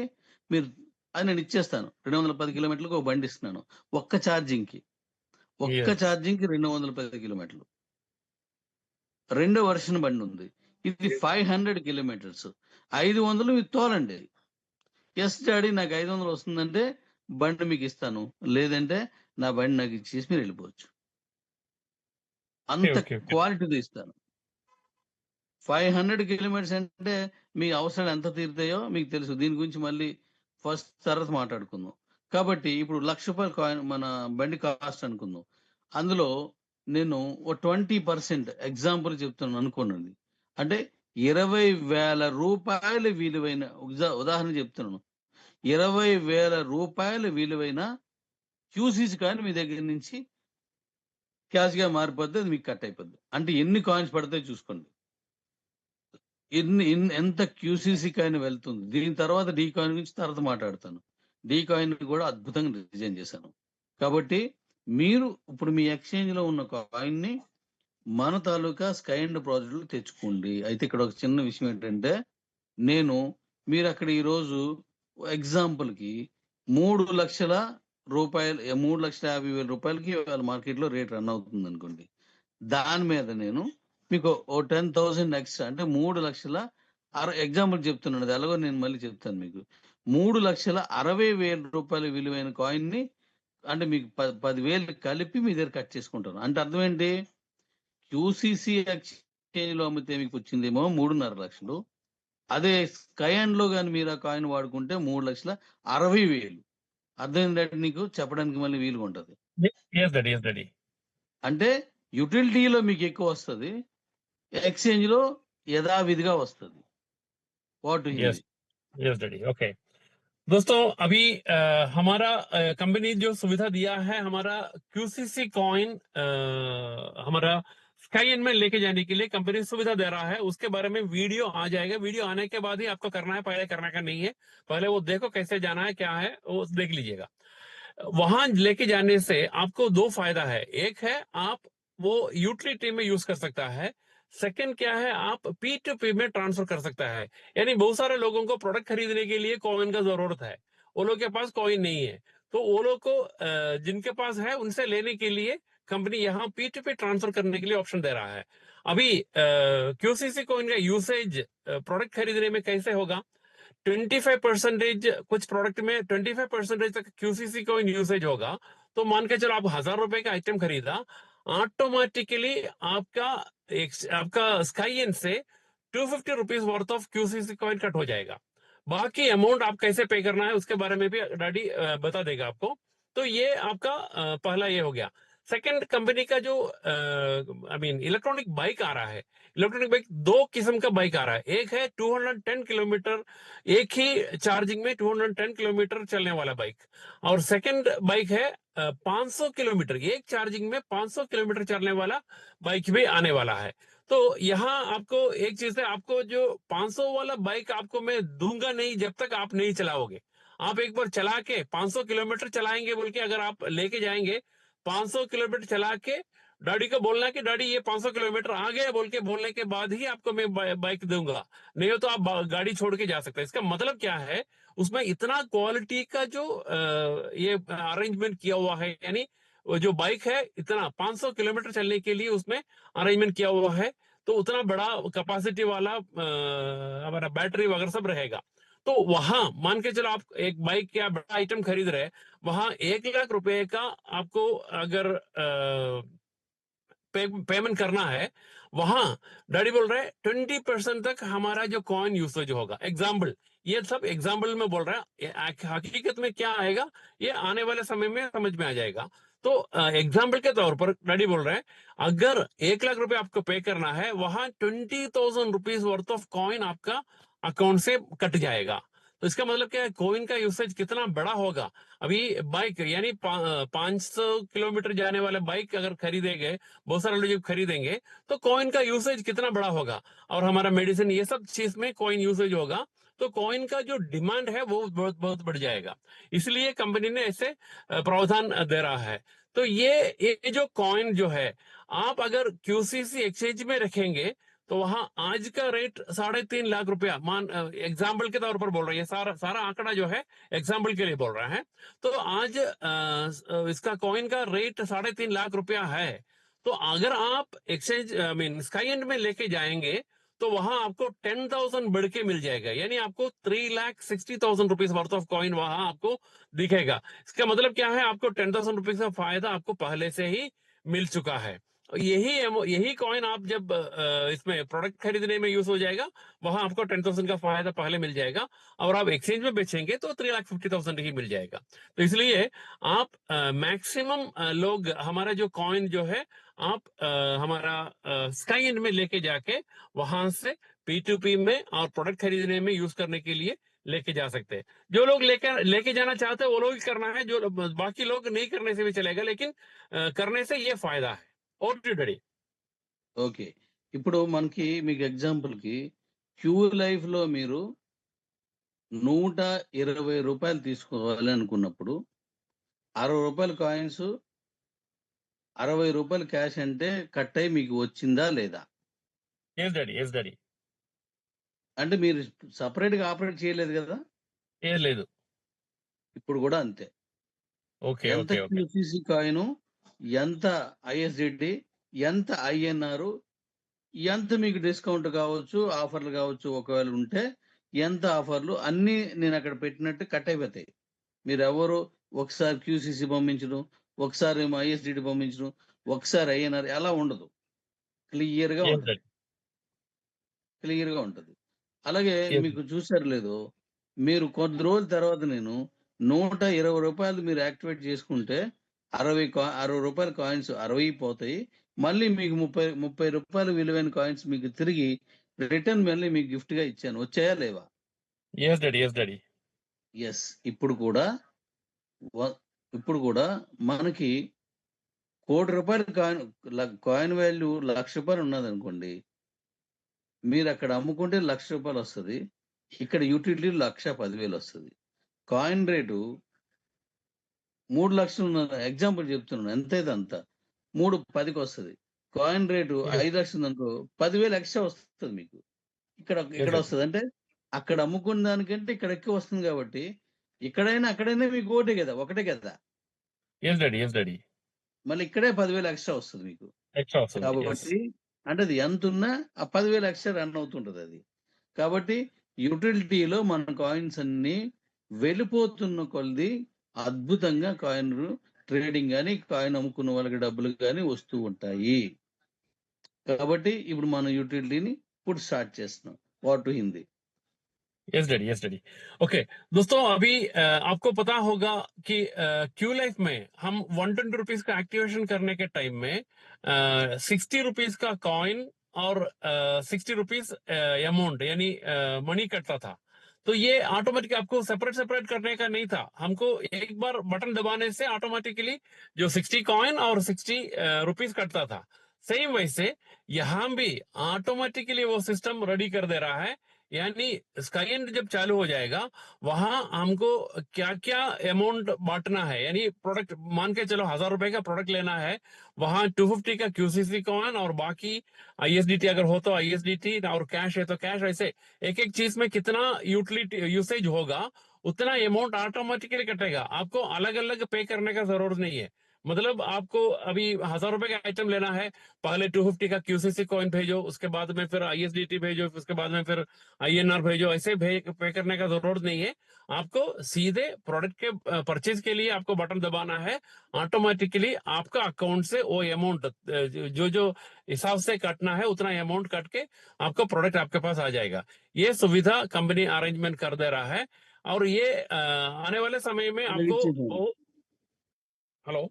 మీరు అది నేను ఇచ్చేస్తాను. 210 కిలోమీటర్లకు ఒక బండి ఇస్తున్నాను ఒక్క ఛార్జింగ్కి. 210 కిలోమీటర్లు. రెండో వర్షన్ బండి ఉంది, ఇది 500 కిలోమీటర్స్. 500 మీరు తోలండి. ఎస్ డాడీ నాకు 500 వస్తుందంటే బండి మీకు ఇస్తాను, లేదంటే నా బండి నాకు ఇచ్చేసి మీరు వెళ్ళిపోవచ్చు. అంత క్వాలిటీతో ఇస్తాను. 500 కిలోమీటర్స్ అంటే మీ అవసరాలు ఎంత తీరుతాయో మీకు తెలుసు. దీని గురించి మళ్ళీ ఫస్ట్ తర్వాత మాట్లాడుకుందాం. కాబట్టి ఇప్పుడు 1,00,000 రూపాయలు కాయిన్ మన బండి కాస్ట్ అనుకుందాం. అందులో నేను 20% ఎగ్జాంపుల్ చెప్తున్నాను అనుకోండి, అంటే 20,000 రూపాయలు విలువైన ఉదాహరణ చెప్తున్నాను, 20,000 రూపాయలు విలువైన QCC కాయిన్ మీ దగ్గర నుంచి క్యాష్ గా మారిపోద్ది, అది మీకు కట్ అయిపోద్ది. అంటే ఎన్ని కాయిన్స్ పడతాయో చూసుకోండి, ఎంత QCC కాయిన్ వెళ్తుంది. దీని తర్వాత D కాయిన్ గురించి తర్వాత మాట్లాడతాను. D కాయిన్ కూడా అద్భుతంగా డిజైన్ చేశాను. కాబట్టి మీరు ఇప్పుడు మీ ఎక్స్చేంజ్ లో ఉన్న కాయిన్ ని మన తాలూకా స్కై అండ్ ప్రాజెక్టులు తెచ్చుకోండి. అయితే ఇక్కడ ఒక చిన్న విషయం ఏంటంటే, మీరు అక్కడ ఈరోజు ఎగ్జాంపుల్ కి 3,00,000 రూపాయలు, 3,50,000 రూపాయలకి వాళ్ళ మార్కెట్ లో రేట్ రన్ అవుతుంది అనుకోండి. దాని మీద నేను మీకు 10,000 ఎక్స్ట్రా, అంటే 3,60,000 ఎగ్జాంపుల్ చెప్తున్నాను, అది ఎలాగో నేను మళ్ళీ చెప్తాను మీకు. 3,60,000 రూపాయల విలువైన కాయిన్ ని అంటే మీకు 10,000 కలిపి మీ దగ్గర కట్ చేసుకుంటారు. అంటే అర్థం ఏంటి? క్యూసీసీ ఎక్స్చేంజ్ లో అమ్మితే మీకు వచ్చిందేమో 3.5 లక్షలు. అదే స్కైన్ లో కానీ మీరు ఆ కాయిన్ వాడుకుంటే 3,60,000. అర్థం ఏంటంటే నీకు చెప్పడానికి మళ్ళీ వీలుగా ఉంటది. yes daddy, yes daddy. అంటే యూటిలిటీలో మీకు ఎక్కువ వస్తుంది, ఎక్స్చేంజ్ లో యథావిధిగా వస్తుంది. What yes yes daddy, okay. दोस्तों अभी हमारा कंपनी जो सुविधा दिया है, हमारा क्यूसीसी कॉइन हमारा स्काईएन में लेके जाने के लिए कंपनी सुविधा दे रहा है। उसके बारे में वीडियो आ जाएगा। वीडियो आने के बाद ही आपको करना है, पहले करना का नहीं है। पहले वो देखो कैसे जाना है, क्या है वो देख लीजिएगा। वहां लेके जाने से आपको 2 फायदा है। एक है आप वो यूटिलिटी में यूज कर सकता है। सेकंड क्या है, आप P2P में ट्रांसफर कर सकता है। यानी बहुत सारे लोगों को प्रोडक्ट खरीदने के लिए कॉइन का जरूरत है, वो लोग के पास कॉइन नहीं है, तो वो लोग को जिनके पास है उनसे लेने के लिए कंपनी यहाँ P2P ट्रांसफर करने के लिए ऑप्शन दे रहा है। अभी क्यूसीसी कॉइन का यूसेज प्रोडक्ट खरीदने में कैसे होगा? 25% कुछ प्रोडक्ट में 25% तक क्यूसीसी कॉइन यूसेज होगा। तो मान के चलो आप 1,000 रुपए का आइटम खरीदा, ऑटोमेटिकली आपका स्काईएन से 250 rupees worth of QCC coin cut हो जाएगा। बाकी अमाउंट आप कैसे पे करना है उसके बारे में भी डैडी बता देगा आपको। तो ये आपका पहला ये हो गया। सेकंड, कंपनी का जो इलेक्ट्रॉनिक बाइक आ रहा है, इलेक्ट्रॉनिक बाइक 2 किस्म का बाइक आ रहा है। एक है 210 किलोमीटर, एक ही चार्जिंग में 210 किलोमीटर चलने वाला बाइक, और सेकंड बाइक है 500 किलोमीटर, एक चार्जिंग में 500 किलोमीटर चलने वाला बाइक भी आने वाला है। तो यहाँ आपको एक चीज है, आपको जो 500 वाला बाइक आपको मैं दूंगा नहीं जब तक आप नहीं चलाओगे। आप एक बार चला के 500 किलोमीटर चलाएंगे बोल के अगर आप लेके जाएंगे, 500 किलोमीटर चला के डैडी को बोलना कि डैडी ये 500 किलोमीटर आ गया बोल के बोलने के बाद ही आपको मैं बाइक दूंगा, नहीं हो तो आप गाड़ी छोड़ के जा सकते हैं। इसका मतलब क्या है, उसमें इतना क्वालिटी का जो ये अरेंजमेंट किया हुआ है, यानी वो जो बाइक है इतना 500 किलोमीटर चलने के लिए उसमें अरेंजमेंट किया हुआ है, तो उतना बड़ा कैपेसिटी वाला हमारा बैटरी वगैरह सब रहेगा। तो वहां मान के चलो आप एक बाइक या बड़ा आइटम खरीद रहे, वहां 1 लाख रुपए का आपको अगर पेमेंट करना है, वहां डैडी बोल रहे हैं 20% तक हमारा जो कॉइन यूसेज होगा। एग्जाम्पल, ये सब एग्जाम्पल में बोल रहा है, हकीकत में क्या आएगा ये आने वाले समय में समझ में आ जाएगा। तो एग्जाम्पल के तौर पर डैडी बोल रहे हैं अगर 1 लाख रुपए आपको पे करना है, वहां 20,000 रुपीज वर्थ ऑफ कॉइन आपका अकाउंट से कट जाएगा। तो इसका मतलब क्या है, कॉइन का यूसेज कितना बड़ा होगा। अभी बाइक यानी 500 किलोमीटर जाने वाले बाइक अगर खरीदेंगे, बहुत सारे लोग खरीदेंगे, तो कॉइन का यूसेज कितना बड़ा होगा। और हमारा मेडिसिन ये सब चीज में कॉइन यूसेज होगा, तो कॉइन का जो डिमांड है वो बहुत बहुत बढ़ जाएगा। इसलिए कंपनी ने ऐसे प्रावधान दे रहा है। तो ये जो कॉइन जो है, आप अगर क्यूसीसी एक्सचेंज में रखेंगे तो वहां आज का रेट 3.5 लाख रुपया, मान एग्जाम्पल के तौर पर बोल रहे हैं, सारा आंकड़ा जो है एग्जाम्पल के लिए बोल रहा है। तो आज इसका कॉइन का रेट 3.5 लाख रुपया है। तो अगर आप एक्सचेंज स्काईएन में लेके जाएंगे तो वहां आपको 10,000 बढ़ के मिल जाएगा, यानी आपको 3,60,000 रुपीज वर्थ ऑफ कॉइन वहां आपको दिखेगा। इसका मतलब क्या है, आपको 10,000 रुपीज का फायदा आपको पहले से ही मिल चुका है। यही कॉइन आप जब इसमें प्रोडक्ट खरीदने में यूज हो जाएगा, वहां आपको 10,000 का फायदा पहले मिल जाएगा, और आप एक्सचेंज में बेचेंगे तो 3,50,000 ही मिल जाएगा। तो इसलिए आप मैक्सिमम लोग हमारा जो कॉइन जो है आप हमारा स्काईएन में लेके जाके वहां से P2P में और प्रोडक्ट खरीदने में यूज करने के लिए लेके जा सकते हैं। जो लोग लेके जाना चाहते हैं वो लोग ही करना है, जो बाकी लोग नहीं करने से भी चलेगा, लेकिन करने से ये फायदा है। ఓకే. ఓకే. ఇప్పుడు మనకి మీకు ఎగ్జాంపుల్ కి క్యూ లైఫ్ లో మీరు 120 రూపాయలు తీసుకోవాలి అనుకున్నప్పుడు 60 రూపాయల కాయిన్స్ 60 రూపాయలు క్యాష్ అంటే కట్ అయి మీకు వచ్చిందా లేదా? అంటే మీరు సపరేట్ గా ఆపరేట్ చేయలేదు కదా? లేదు. ఇప్పుడు కూడా అంతే. ఎంత క్యూసీసీ కాయిన్, ఎంత ఐఎస్డిటి, ఎంత ఐఎన్ఆర్, ఎంత మీకు డిస్కౌంట్ కావచ్చు, ఆఫర్లు కావచ్చు ఒకవేళ ఉంటే ఎంత ఆఫర్లు అన్నీ నేను అక్కడ పెట్టినట్టు కట్ అయిపోతాయి. మీరు ఎవరు ఒకసారి క్యూసీసీ పంపించడం, ఒకసారి ఏమో ఐఎస్డిటి పంపించడం, ఒకసారి ఐఎన్ఆర్ అలా ఉండదు. క్లియర్గా Yes, ఉంటుంది. Daddy. క్లియర్గా ఉంటుంది. అలాగే Yes. మీకు చూసారు లేదో, మీరు కొద్ది రోజుల తర్వాత నేను ₹120 మీరు యాక్టివేట్ చేసుకుంటే 60 రూపాయల కాయిన్స్ 60 పోతాయి. మళ్ళీ మీకు 30 రూపాయలు విలువైన కాయిన్స్ మీకు తిరిగి రిటర్న్ మళ్ళీ మీకు గిఫ్ట్ గా ఇచ్చాను. వచ్చాయా లేవా? Yes, Daddy. Yes, Daddy. Yes. ఇప్పుడు కూడా మనకి ₹1,00,00,000 కాయిన్ వాల్యూ ₹1,00,000 ఉన్నది అనుకోండి. మీరు అక్కడ అమ్ముకుంటే ₹1,00,000 వస్తుంది. ఇక్కడ యూటిలిటీ 1,10,000 వస్తుంది. కాయిన్ రేటు 3,00,000 ఉన్న ఎగ్జాంపుల్ చెప్తున్నాను. ఎంతైతే అంత 3,10కి వస్తుంది. Coin rate Yes. 5,00,000 అనుకో 10,000 ఎక్స్ట్రా వస్తుంది మీకు. ఇక్కడ Yes. వస్తుంది. అంటే అక్కడ అమ్ముకున్న దానికంటే ఇక్కడ ఎక్కువ వస్తుంది కాబట్టి అక్కడైనా మీకు ఒకటే కదా. Yes, Daddy. Yes, Daddy. మళ్ళీ ఇక్కడే 10,000 ఎక్స్ట్రా వస్తుంది మీకు. Extra awesome. Yes. కాబట్టి అంటే అది ఎంత ఉన్నా ఆ 10,000 ఎక్స్ట్రా రన్ అవుతుంటది అది. కాబట్టి యూటిలిటీలో మన కాయిన్స్ అన్ని వెళ్ళిపోతున్న కొలది అద్భుతంగా కాయిన్ ట్రేడింగ్ కానీ కాయిన్ అమ్ముకున్న వాళ్ళకి డబ్బులు కానీ వస్తూ ఉంటాయి. కాబట్టి ఇప్పుడు మనం యూటిలిటీని ఇప్పుడు స్టార్ట్ చేస్తున్నాం. What Hindi. Yes, Daddy. Yes, Daddy. Okay. दोस्तों अभी आपको पता होगा कि क्यू लाइफ में हम 120 रुपीज का एक्टिवेशन करने के टाइम में 60 रुपीज का कॉइन और 60 रुपीज अमाउंट यानी मनी कटता था. तो ये ऑटोमेटिक आपको सेपरेट करने का नहीं था. हमको एक बार बटन दबाने से ऑटोमेटिकली जो 60 कॉइन और 60 रुपीज कटता था. सेम वैसे यहाँ भी ऑटोमेटिकली वो सिस्टम रेडी कर दे रहा है. यानी स्काई एंड जब चालू हो जाएगा वहां हमको क्या क्या अमाउंट बांटना है. यानी प्रोडक्ट मान के चलो 1,000 रुपए का प्रोडक्ट लेना है, वहां 250 का क्यूसीसी कॉइन और बाकी आईएसडीटी अगर हो तो आईएसडीटी और कैश है तो कैश. ऐसे एक एक चीज में कितना यूटिलिटी यूसेज होगा उतना अमाउंट ऑटोमेटिकली कटेगा. आपको अलग अलग पे करने का जरूरत नहीं है. मतलब आपको अभी 1,000 रुपए का आइटम लेना है, पहले 250 का क्यूसीसी कॉइन भेजो, उसके बाद में फिर आईएसडीटी भेजो, उसके बाद में फिर आईएनआर भेजो. ऐसे पे करने का जरूरत नहीं है. आपको सीधे प्रोडक्ट के परचेज के लिए आपको बटन दबाना है. ऑटोमेटिकली आपका अकाउंट से वो अमाउंट जो हिसाब से कटना है उतना अमाउंट कट के आपका प्रोडक्ट आपके पास आ जाएगा. ये सुविधा कंपनी अरेंजमेंट कर दे रहा है. और ये आने वाले समय में आपको हेलो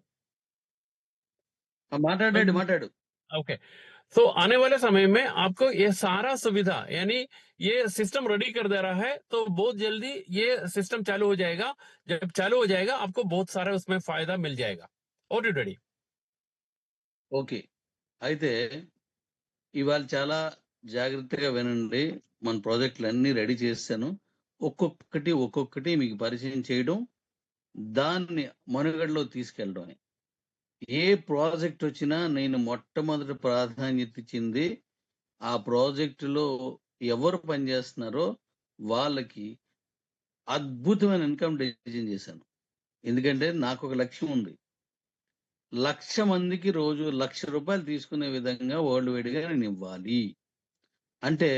మాట్లాడు. ओके. तो आने वाले समय में आपको ये सारा सुविधा यानी ये सिस्टम रेडी कर दे रहा है. तो बहुत जल्दी ये सिस्टम चालू हो जाएगा. जब चालू हो जाएगा आपको बहुत सारा उसमें फायदा मिल जाएगा. और रेडी. ఓకే. అయితే ఇవాళ చాలా జాగ్రత్తగా వినండి. మన ప్రాజెక్టులు అన్ని రెడీ చేశాను. ఒక్కొక్కటి మీకు పరిచయం చేయడం, దాన్ని మనుగడలో తీసుకెళ్ళడం. ఏ ప్రాజెక్ట్ వచ్చినా నేను మొట్టమొదటి ప్రాధాన్యత ఇచ్చింది ఆ ప్రాజెక్టులో ఎవరు పనిచేస్తున్నారో వాళ్ళకి అద్భుతమైన ఇన్కమ్ డిజైన్ చేశాను. ఎందుకంటే నాకు ఒక లక్ష్యం ఉంది. 1,00,000 మందికి రోజు ₹1,00,000 తీసుకునే విధంగా వరల్డ్ వైడ్ గా నేను ఇవ్వాలి. అంటే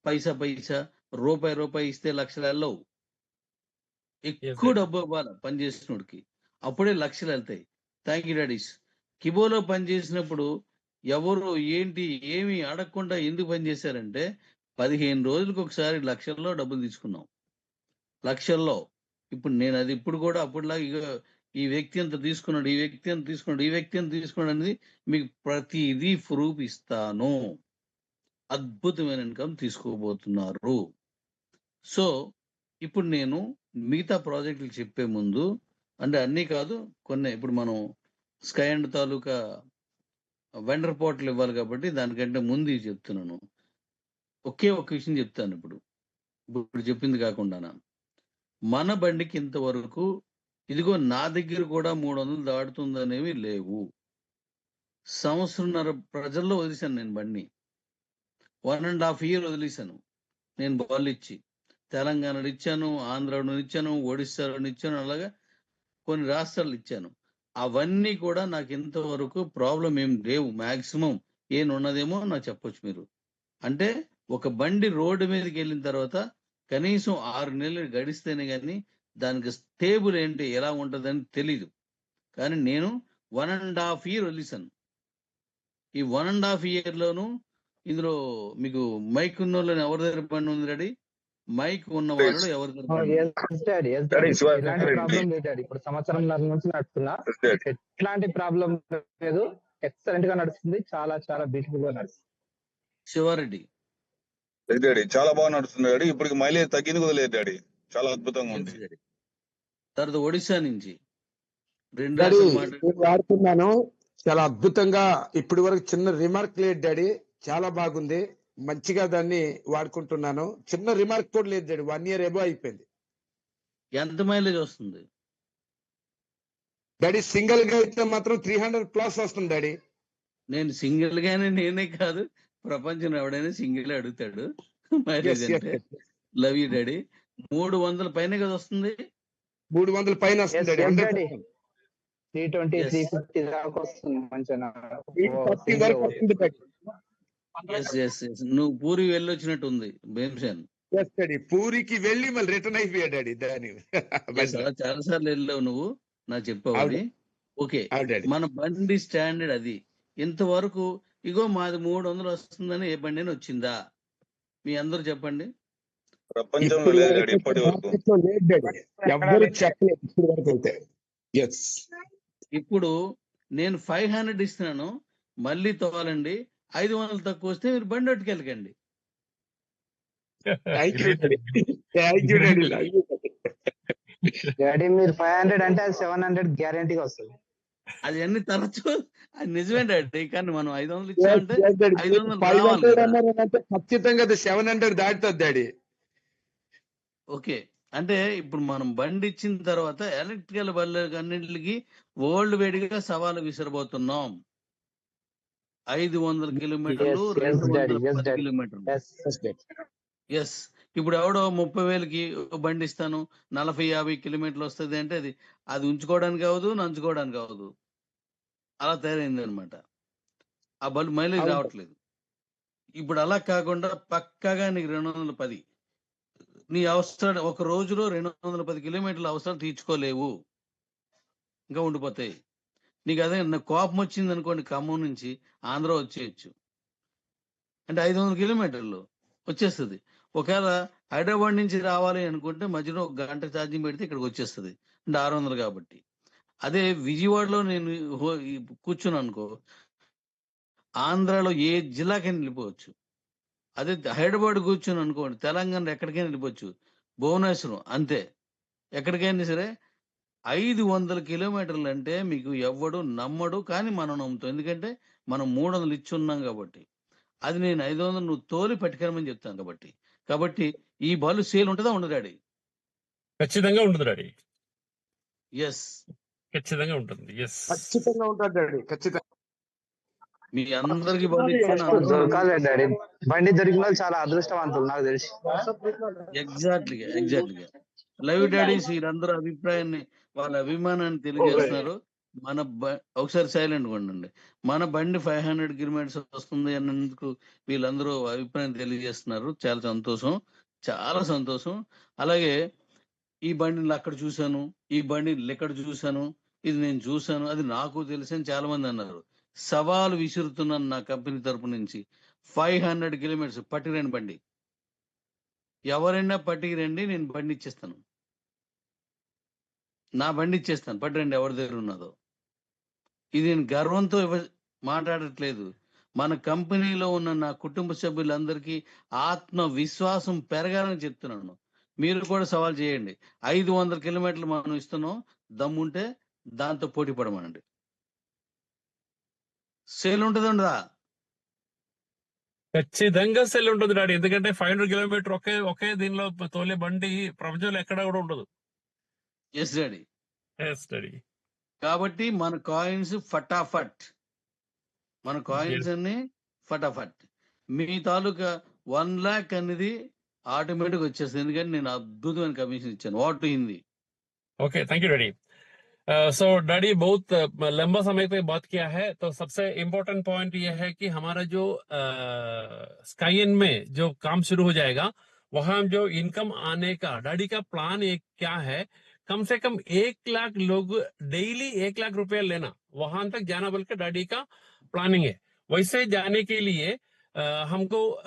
పైసా రూపాయి ఇస్తే లక్షలు వెళ్ళవు. ఎక్కువ డబ్బు ఇవ్వాలి పనిచేసినోడికి, అప్పుడే లక్షలు వెళ్తాయి. Thank you daddy's. కిబోలో పనిచేసినప్పుడు ఎవరు ఏమి అడగకుండా ఎందుకు పనిచేశారంటే 15 రోజులకు ఒకసారి లక్షల్లో డబ్బులు తీసుకున్నాం. లక్షల్లో. ఇప్పుడు నేను అది ఇప్పుడు కూడా అప్పుడులాగా ఈ వ్యక్తి ఎంత తీసుకున్నాడు, ఈ వ్యక్తి ఎంత తీసుకున్నాడు అనేది మీకు ప్రతిదీ ప్రూఫ్ ఇస్తాను. అద్భుతమైన ఇన్కమ్ తీసుకోబోతున్నారు. సో ఇప్పుడు నేను మిగతా ప్రాజెక్టులు చెప్పే ముందు, అంటే అన్నీ కాదు కొన్ని, ఇప్పుడు మనం sky and taluka vendor portal ఇవ్వాలి కాబట్టి దానికంటే ముందు ఇది చెప్తున్నాను. ఒకే ఒక విషయం చెప్తాను. ఇప్పుడు చెప్పింది కాకుండా మన బండికి ఇంతవరకు ఇదిగో నా దగ్గర కూడా 300 దాటుతుందనేవి లేవు. సంవత్సరంన్నర ప్రజల్లో వదిలేశాను నేను బండిని. 1.5 year వదిలేశాను నేను బాల్ ఇచ్చి. తెలంగాణలో ఇచ్చాను, ఆంధ్రాలో ఇచ్చాను, ఒడిస్సాలో ఇచ్చాను, అలాగా కొన్ని రాష్ట్రాలు ఇచ్చాను. అవన్నీ కూడా నాకు ఇంతవరకు ప్రాబ్లం ఏం లేవు. మ్యాక్సిమం ఉన్నదేమో నాకు చెప్పొచ్చు మీరు. అంటే ఒక బండి రోడ్డు మీదకి వెళ్ళిన తర్వాత కనీసం 6 నెలలు గడిస్తేనే కానీ దానికి స్టేబుల్ ఏంటి ఎలా ఉంటుందని తెలీదు. కానీ నేను 1.5 year వదిలేశాను. ఈ 1.5 yearలోను ఇందులో మీకు మైక్ ఉన్న వాళ్ళని ఎవరి దగ్గర బండి ఉంది డాడీ? మైక్ ఉన్న వాళ్ళు ఎవరి దగ్గర బండి ఉంది? ఇలాంటి ప్రాబ్లం లేదు డాడీ. ఇప్పుడు సంవత్సరంన్నర నుంచి నడుస్తున్నా, ఎట్లాంటి ప్రాబ్లం లేదు, ఎక్సలెంట్ గా నడుస్తుంది, చాలా చాలా బ్యూటిఫుల్ గా నడుస్తుంది. శివారెడ్డి డాడీ చాలా బాగా నడుస్తుంది డాడీ. ఇప్పుడు మైలేజ్ తగ్గింది కూడా లేదు డాడీ, చాలా అద్భుతంగా ఉంది. తర్వాత ఒడిశా నుంచి 2 డాడీ లక్షలు మాట నేను వాడుతున్నాను, చాలా అద్భుతంగా. ఇప్పటి వరకు చిన్న రిమార్క్ లేదు డాడీ, చాలా బాగుంది, మంచిగా దాన్ని వాడుకుంటున్నాను. చిన్న రిమార్క్ కూడా లేదు డాడీ. 1 year ఎబో అయిపోయింది ఎంత మైలేజ్ వస్తుంది డాడీ. సింగిల్ గా అయితే మాత్రం 300+ వస్తుంది డాడీ. నేను సింగిల్ గానే నేనే కాదు, ప్రపంచం ఎవడైనా సింగిల్ అడుగుతాడు మైలేజ్ Yes, అంటే. yes. Love you daddy. 300 పైన కదా వస్తుంది. 300 పైన వస్తుంది డాడీ. 100%. 320, Yes. 350 దాకా వస్తుంది మంచిగా. 340 వరకు వస్తుంది డాడీ. నువ్వు పూరి వెళ్ళొచ్చినట్టు ఉంది భీమ్సేన్. Yes డాడీ, పూరికి వెళ్ళి మళ్ళీ రిటర్న్ అయిపోయా డాడీ దాని. చాలా సార్లు వెళ్ళావు నువ్వు, నాకు చెప్పావు అది. ఓకే, మన బండి స్టాండర్డ్ అది. ఇంతవరకు ఇగో మాది 300 వస్తుందని ఏ బండి అయినా వచ్చిందా? మీ అందరూ చెప్పండి. ప్రపంచంలో లేదు డాడీ ఇప్పటి వరకు. ఎవరు చెప్పలేదు ఇప్పటి వరకు అయితే. ఎస్, ఇప్పుడు నేను 500 ఇస్తున్నాను, మళ్ళీ తోవాలండి. 500 తక్కువ వస్తే మీరు బండి పట్టుకెళ్ళకండి. డాడీ మీరు 500 అంటే అది 700 గ్యారంటీగా వస్తుంది. అది అన్ని తరచు అది నిజమే డాడీ, కానీ మనం 500 ఇచ్చామంటే 500 రావాలి 500 కదా. అన్నారంటే ఖచ్చితంగా అది 700 దాటుతుంది డాడీ. ఓకే, అంటే ఇప్పుడు మనం బండి ఇచ్చిన తర్వాత ఎలక్ట్రికల్ బళ్ళు అన్నింటికి ఓల్డ్ వేడిగా సవాలు విసిరబోతున్నాం. 500 కిలోమీటర్లు, Yes, yes, daddy. Yes, 210 daddy. కిలోమీటర్లు. Yes. ఇప్పుడు ఎవడో 30,000కి బండి ఇస్తాను 40-50 కిలోమీటర్లు వస్తుంది అంటే అది ఉంచుకోవడానికి అవ్వదు, నంచుకోవడానికి అవ్వదు. అలా తయారైంది అనమాట. ఆ బళ్ళు మైలేజ్ అవును. రావట్లేదు. ఇప్పుడు అలా కాకుండా పక్కాగా నీకు 210 నీ అవసరాలు, ఒక రోజులో 210 కిలోమీటర్ల అవసరాలు తీర్చుకోలేవు, ఇంకా ఉండిపోతాయి. నీకు అదే నాకు కోపం వచ్చింది అనుకోండి, ఖమ్మం నుంచి ఆంధ్ర వచ్చేయచ్చు అంటే 500 కిలోమీటర్లు వచ్చేస్తుంది. ఒకవేళ హైదరాబాద్ నుంచి రావాలి అనుకుంటే మధ్యలో 1 గంట ఛార్జింగ్ పెడితే ఇక్కడికి వచ్చేస్తుంది అంటే 600. కాబట్టి అదే విజయవాడలో నేను కూర్చున్నాను అనుకో, ఆంధ్రాలో ఏ జిల్లాకైనా వెళ్ళిపోవచ్చు. అదే హైదరాబాద్ కూర్చుని అనుకోండి, తెలంగాణ ఎక్కడికైనా వెళ్ళిపోవచ్చు, భువనేశ్వరం అంతే, ఎక్కడికైనా సరే. 500 కిలోమీటర్లు అంటే మీకు ఎవ్వడు నమ్మడు, కానీ మనం నమ్ముతాం. ఎందుకంటే మనం 300 ఇచ్చి ఉన్నాం కాబట్టి. అది నేను 500 నువ్వు తోలి పట్టుకెళ్ళమని చెప్తాను కాబట్టి. కాబట్టి ఈ బళ్ళు సేల్ ఉంటుందా ఉండదు డాడీ? ఖచ్చితంగా ఉంటుంది డాడీ. ఎస్, ఖచ్చితంగా ఉంటుంది. ఎస్, ఖచ్చితంగా ఉంటుంది డాడీ, ఖచ్చితంగా. మీ అందరికి బళ్ళు ఇచ్చాను. దొరకాలి డాడీ, బండి దొరికిన వాళ్ళు చాలా అదృష్టవంతులు నాకు తెలిసి. ఎగ్జాక్ట్లీగా లైవ్ డాడీస్ వీళ్ళందరూ అభిప్రాయాన్ని, వాళ్ళ అభిమానాన్ని తెలియజేస్తున్నారు. మన ఒకసారి సైలెంట్ గా ఉండండి. మన బండి 500 కిలోమీటర్స్ వస్తుంది అన్నందుకు వీళ్ళందరూ అభిప్రాయం తెలియజేస్తున్నారు. చాలా సంతోషం, చాలా సంతోషం. అలాగే ఈ బండిని అక్కడ చూశాను, ఈ బండిని ఇక్కడ చూశాను, ఇది నేను చూశాను, అది నాకు తెలుసు అని చాలా మంది అన్నారు. సవాలు విసురుతున్నాను నా కంపెనీ తరపు నుంచి. 500 కిలోమీటర్స్ పట్టిరండి బండి, ఎవరైనా పట్టికి రండి, నేను బండి ఇచ్చేస్తాను, నా బండి ఇచ్చేస్తాను, పట్టిరండి ఎవరి దగ్గర ఉన్నదో. ఇది నేను గర్వంతో మాట్లాడట్లేదు. మన కంపెనీలో ఉన్న నా కుటుంబ సభ్యులందరికీ ఆత్మవిశ్వాసం పెరగాలని చెప్తున్నాను. మీరు కూడా సవాల్ చేయండి. 500 కిలోమీటర్లు మనం ఇస్తున్నాం, దమ్ముంటే దాంతో పోటీ పడమనండి. సేల్ ఉంటుందా? ఖచ్చితంగా సెల్ ఉంటుంది డాడీ. ఎందుకంటే 500 కిలోమీటర్ ఒకే దీనిలో తోలే బండి ప్రపంచంలో ఎక్కడా కూడా ఉండదు. Yes daddy. Yes daddy. కాబట్టి మన కాయిన్స్ ఫటాఫట్, మన కాయిన్స్ అన్ని ఫటాఫట్. మీ తాలూకా 1 lakh అనేది ఆటోమేటిక్ వచ్చేస్తుంది, ఎందుకంటే నేను అద్భుతమైన కమిషన్ ఇచ్చాను. What Hindi. Okay, thank you daddy. So daddy बहुत लंबा समय पे बात किया है, तो सबसे इम्पोर्टेंट पॉइंट ये है कि हमारा जो स्काईएन में जो काम शुरू हो जाएगा वहां जो इनकम आने का डैडी का प्लान एक क्या है, कम से कम 1 लाख लोग डेली 1 लाख रुपया लेना, वहां तक जाना बोल के डैडी का प्लानिंग है। वैसे जाने के लिए हमको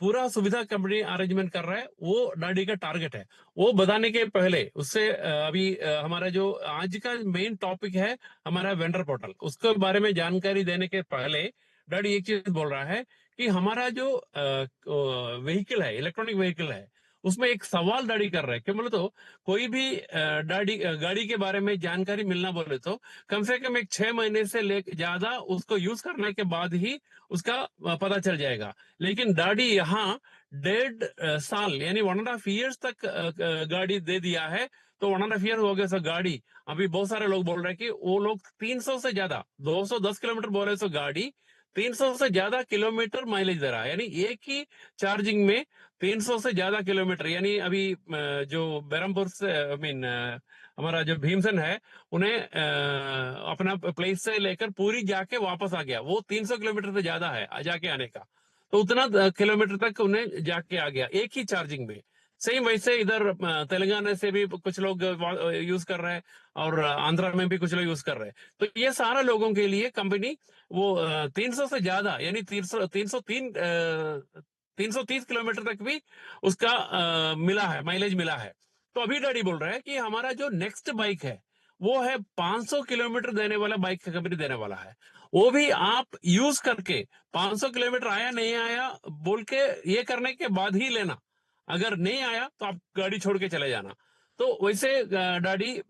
पूरा सुविधा कंपनी अरेंजमेंट कर रहा है, वो डैडी का टारगेट है। वो बताने के पहले उससे अभी हमारा जो आज का मेन टॉपिक है हमारा वेंडर पोर्टल, उसके बारे में जानकारी देने के पहले डैडी एक चीज बोल रहा है कि हमारा जो व्हीकल है, इलेक्ट्रॉनिक व्हीकल है, उसमें एक सवाल डैडी कर रहा है कि बोले तो कोई भी गाड़ी के बारे में जानकारी मिलना बोले तो कम से कम एक 6 महीने से ले ज्यादा उसको यूज करने के बाद ही उसका पता चल जाएगा। लेकिन डैडी यहाँ 1.5 साल यानी 1.5 ईयर्स तक गाड़ी दे दिया है। तो 1.5 ईयर हो गया सर गाड़ी। अभी बहुत सारे लोग बोल रहे हैं कि वो लोग 300 से ज्यादा 210 किलोमीटर बोल रहे सो गाड़ी 300 से ज्यादा किलोमीटर माइलेज दे रहा है, यानी एक ही चार्जिंग में 300 से ज्यादा किलोमीटर। यानी अभी जो बहरमपुर से आई मीन हमारा जो भीमसन है उन्हें अपना प्लेस से लेकर पूरी जाके वापस आ गया, वो 300 किलोमीटर से ज्यादा है जाके आने का। तो उतना किलोमीटर तक उन्हें जाके आ गया एक ही चार्जिंग में। सेम वैसे इधर तेलंगाना से भी कुछ लोग यूज कर रहे हैं और आंध्रा में भी कुछ लोग यूज कर रहे हैं। तो ये सारा लोगों के लिए कंपनी वो 300 से ज्यादा यानी 330 किलोमीटर तक भी उसका मिला है, माइलेज मिला है। तो अभी डैडी बोल रहा है कि हमारा जो नेक्स्ट बाइक है वो है 500 किलोमीटर देने वाला बाइक का कंपनी देने वाला है। वो भी आप यूज करके 500 किलोमीटर आया नहीं आया बोल के ये करने के बाद ही लेना। अगर नहीं आया तो आप गाड़ी छोड़ के चले जाना। तो वैसे डैडी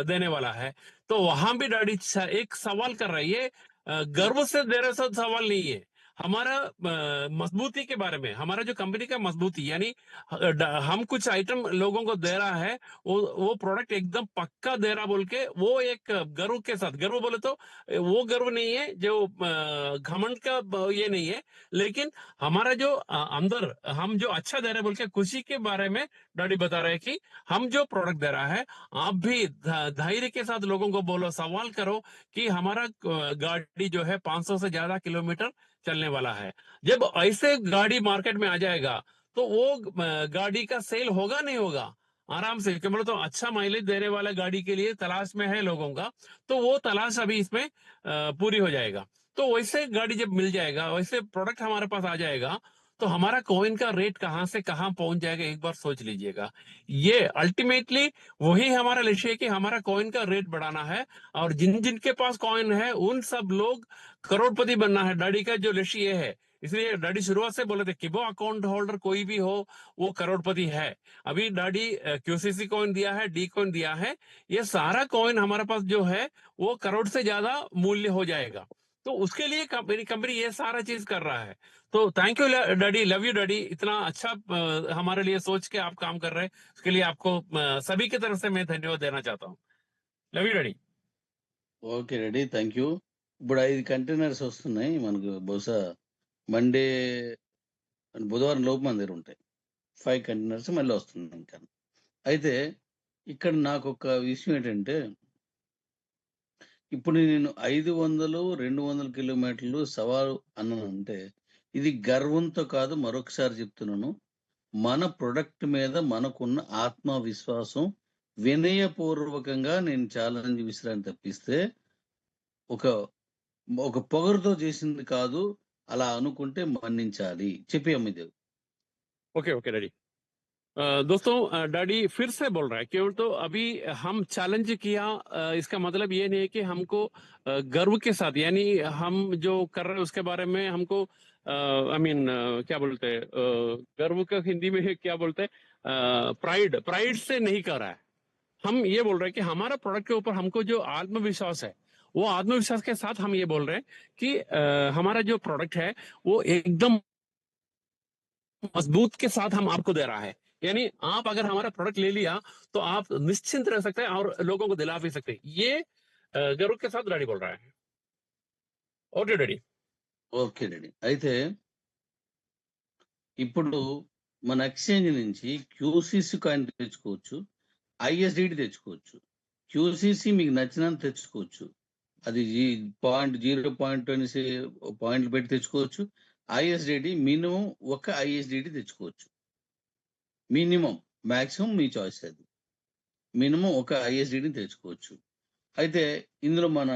देने वाला है। तो वहां भी डैडी एक सवाल कर रहा है, ये गर्व से दे रहे सवाल नहीं है, हमारा मजबूती के बारे में, हमारा जो कंपनी का मजबूती यानी हम कुछ आइटम लोगों को दे रहा है, वो प्रोडक्ट एकदम पक्का दे रहा बोल के वो एक गर्व के साथ, गर्व बोले तो वो गर्व नहीं है जो घमंड का ये नहीं है, लेकिन हमारा जो अंदर हम जो अच्छा दे रहे बोल के खुशी के बारे में डैडी बता रहे हैं कि हम जो प्रोडक्ट दे रहा है आप भी धैर्य के साथ लोगों को बोलो, सवाल करो कि हमारा गाड़ी जो है 500 से ज्यादा किलोमीटर चलने वाला है। जब ऐसे गाड़ी मार्केट में आ जाएगा तो वो गाड़ी का सेल होगा नहीं होगा आराम से, कि मतलब तो अच्छा माइलेज देने वाला गाड़ी के लिए तलाश में है लोगों का, तो वो तलाश अभी इसमें पूरी हो जाएगा। तो वैसे गाड़ी जब मिल जाएगा, वैसे प्रोडक्ट हमारे पास आ जाएगा, तो हमारा कॉइन का रेट कहां से कहां पहुंच जाएगा एक बार सोच लीजिएगा। ये अल्टीमेटली वही हमारा लक्ष्य है कि हमारा कॉइन का रेट बढ़ाना है, और जिन जिनके पास कॉइन है उन सब लोग करोड़पति बनना है। डैडी का जो लक्ष्य ये है, इसलिए डैडी शुरुआत से बोले थे कि वो अकाउंट होल्डर कोई भी हो वो करोड़पति है। अभी डैडी क्यूसीसी कॉइन दिया है, डी कॉइन दिया है, ये सारा कॉइन हमारे पास जो है वो करोड़ से ज्यादा मूल्य हो जाएगा। तो उसके लिए कंपनी ये सारा चीज कर रहा है। तो thank you daddy, love you daddy, इतना अच्छा हमारे लिए सोच के आप काम कर रहे हैं, उसके लिए आपको सभी की तरफ से मैं धन्यवाद देना चाहता हूँ। Love you daddy. Okay ready, thank you. ఇప్పుడు 5 కంటైనర్స్ వస్తున్నాయి మనకు, బహుశా మండే బుధవారం లోపు మన దగ్గర ఉంటాయి. 5 కంటైనర్స్ మళ్ళీ వస్తుంది ఇంకా. అయితే ఇక్కడ నాకు ఒక విషయం ఏంటంటే, ఇప్పుడు నేను 500 200 కిలోమీటర్లు సవాలు అన్నానంటే ఇది గర్వంతో కాదు, మరొకసారి చెప్తున్నాను, మన ప్రొడక్ట్ మీద మనకున్న ఆత్మవిశ్వాసం, వినయపూర్వకంగా నేను ఛాలెంజ్ విసిరాన్ని తప్పిస్తే ఒక పొగరుతో చేసింది కాదు. అలా అనుకుంటే మన్నించాలి. చెప్పి అమ్మిదేవ్. Okay okay daddy. दोस्तों डैडी फिर से बोल रहा है केवल, तो अभी हम चैलेंज किया, इसका मतलब ये नहीं है कि हमको गर्व के साथ, यानी हम जो कर रहे हैं उसके बारे में हमको आई मीन क्या बोलते हैं, गर्व का हिंदी में क्या बोलते हैं, प्राइड से नहीं कर रहा है। हम ये बोल रहे हैं कि हमारा प्रोडक्ट के ऊपर हमको जो आत्मविश्वास है, वो आत्मविश्वास के साथ हम ये बोल रहे हैं कि हमारा जो प्रोडक्ट है वो एकदम मजबूत के साथ हम आपको दे रहा है। यानी आप अगर हमारा प्रोडक्ट ले लिया तो आप निश्चिंत रह सकते हैं और लोगों को दिला भी सकते हैं। ये गर्व के साथ डैडी बोल रहा है। Okay daddy. Okay daddy. అయితే ఇప్పుడు మన ఎక్స్చేంజ్ నుంచి క్యూసీసీ కాయిన్ తెచ్చుకోవచ్చు, ఐఎస్డిడి తెచ్చుకోవచ్చు. క్యూసీసీ మీకు నచ్చినంత తెచ్చుకోవచ్చు, అది 0.20 పాయింట్లు పెట్టి తెచ్చుకోవచ్చు. ఐఎస్డిడి మినిమం ఒక ఐఎస్డిడి తెచ్చుకోవచ్చు. మినిమం మాక్సిమం మీ చాయిస్ అది. మినిమం ఒక ఐఎస్డిని తెచ్చుకోవచ్చు. అయితే ఇందులో మన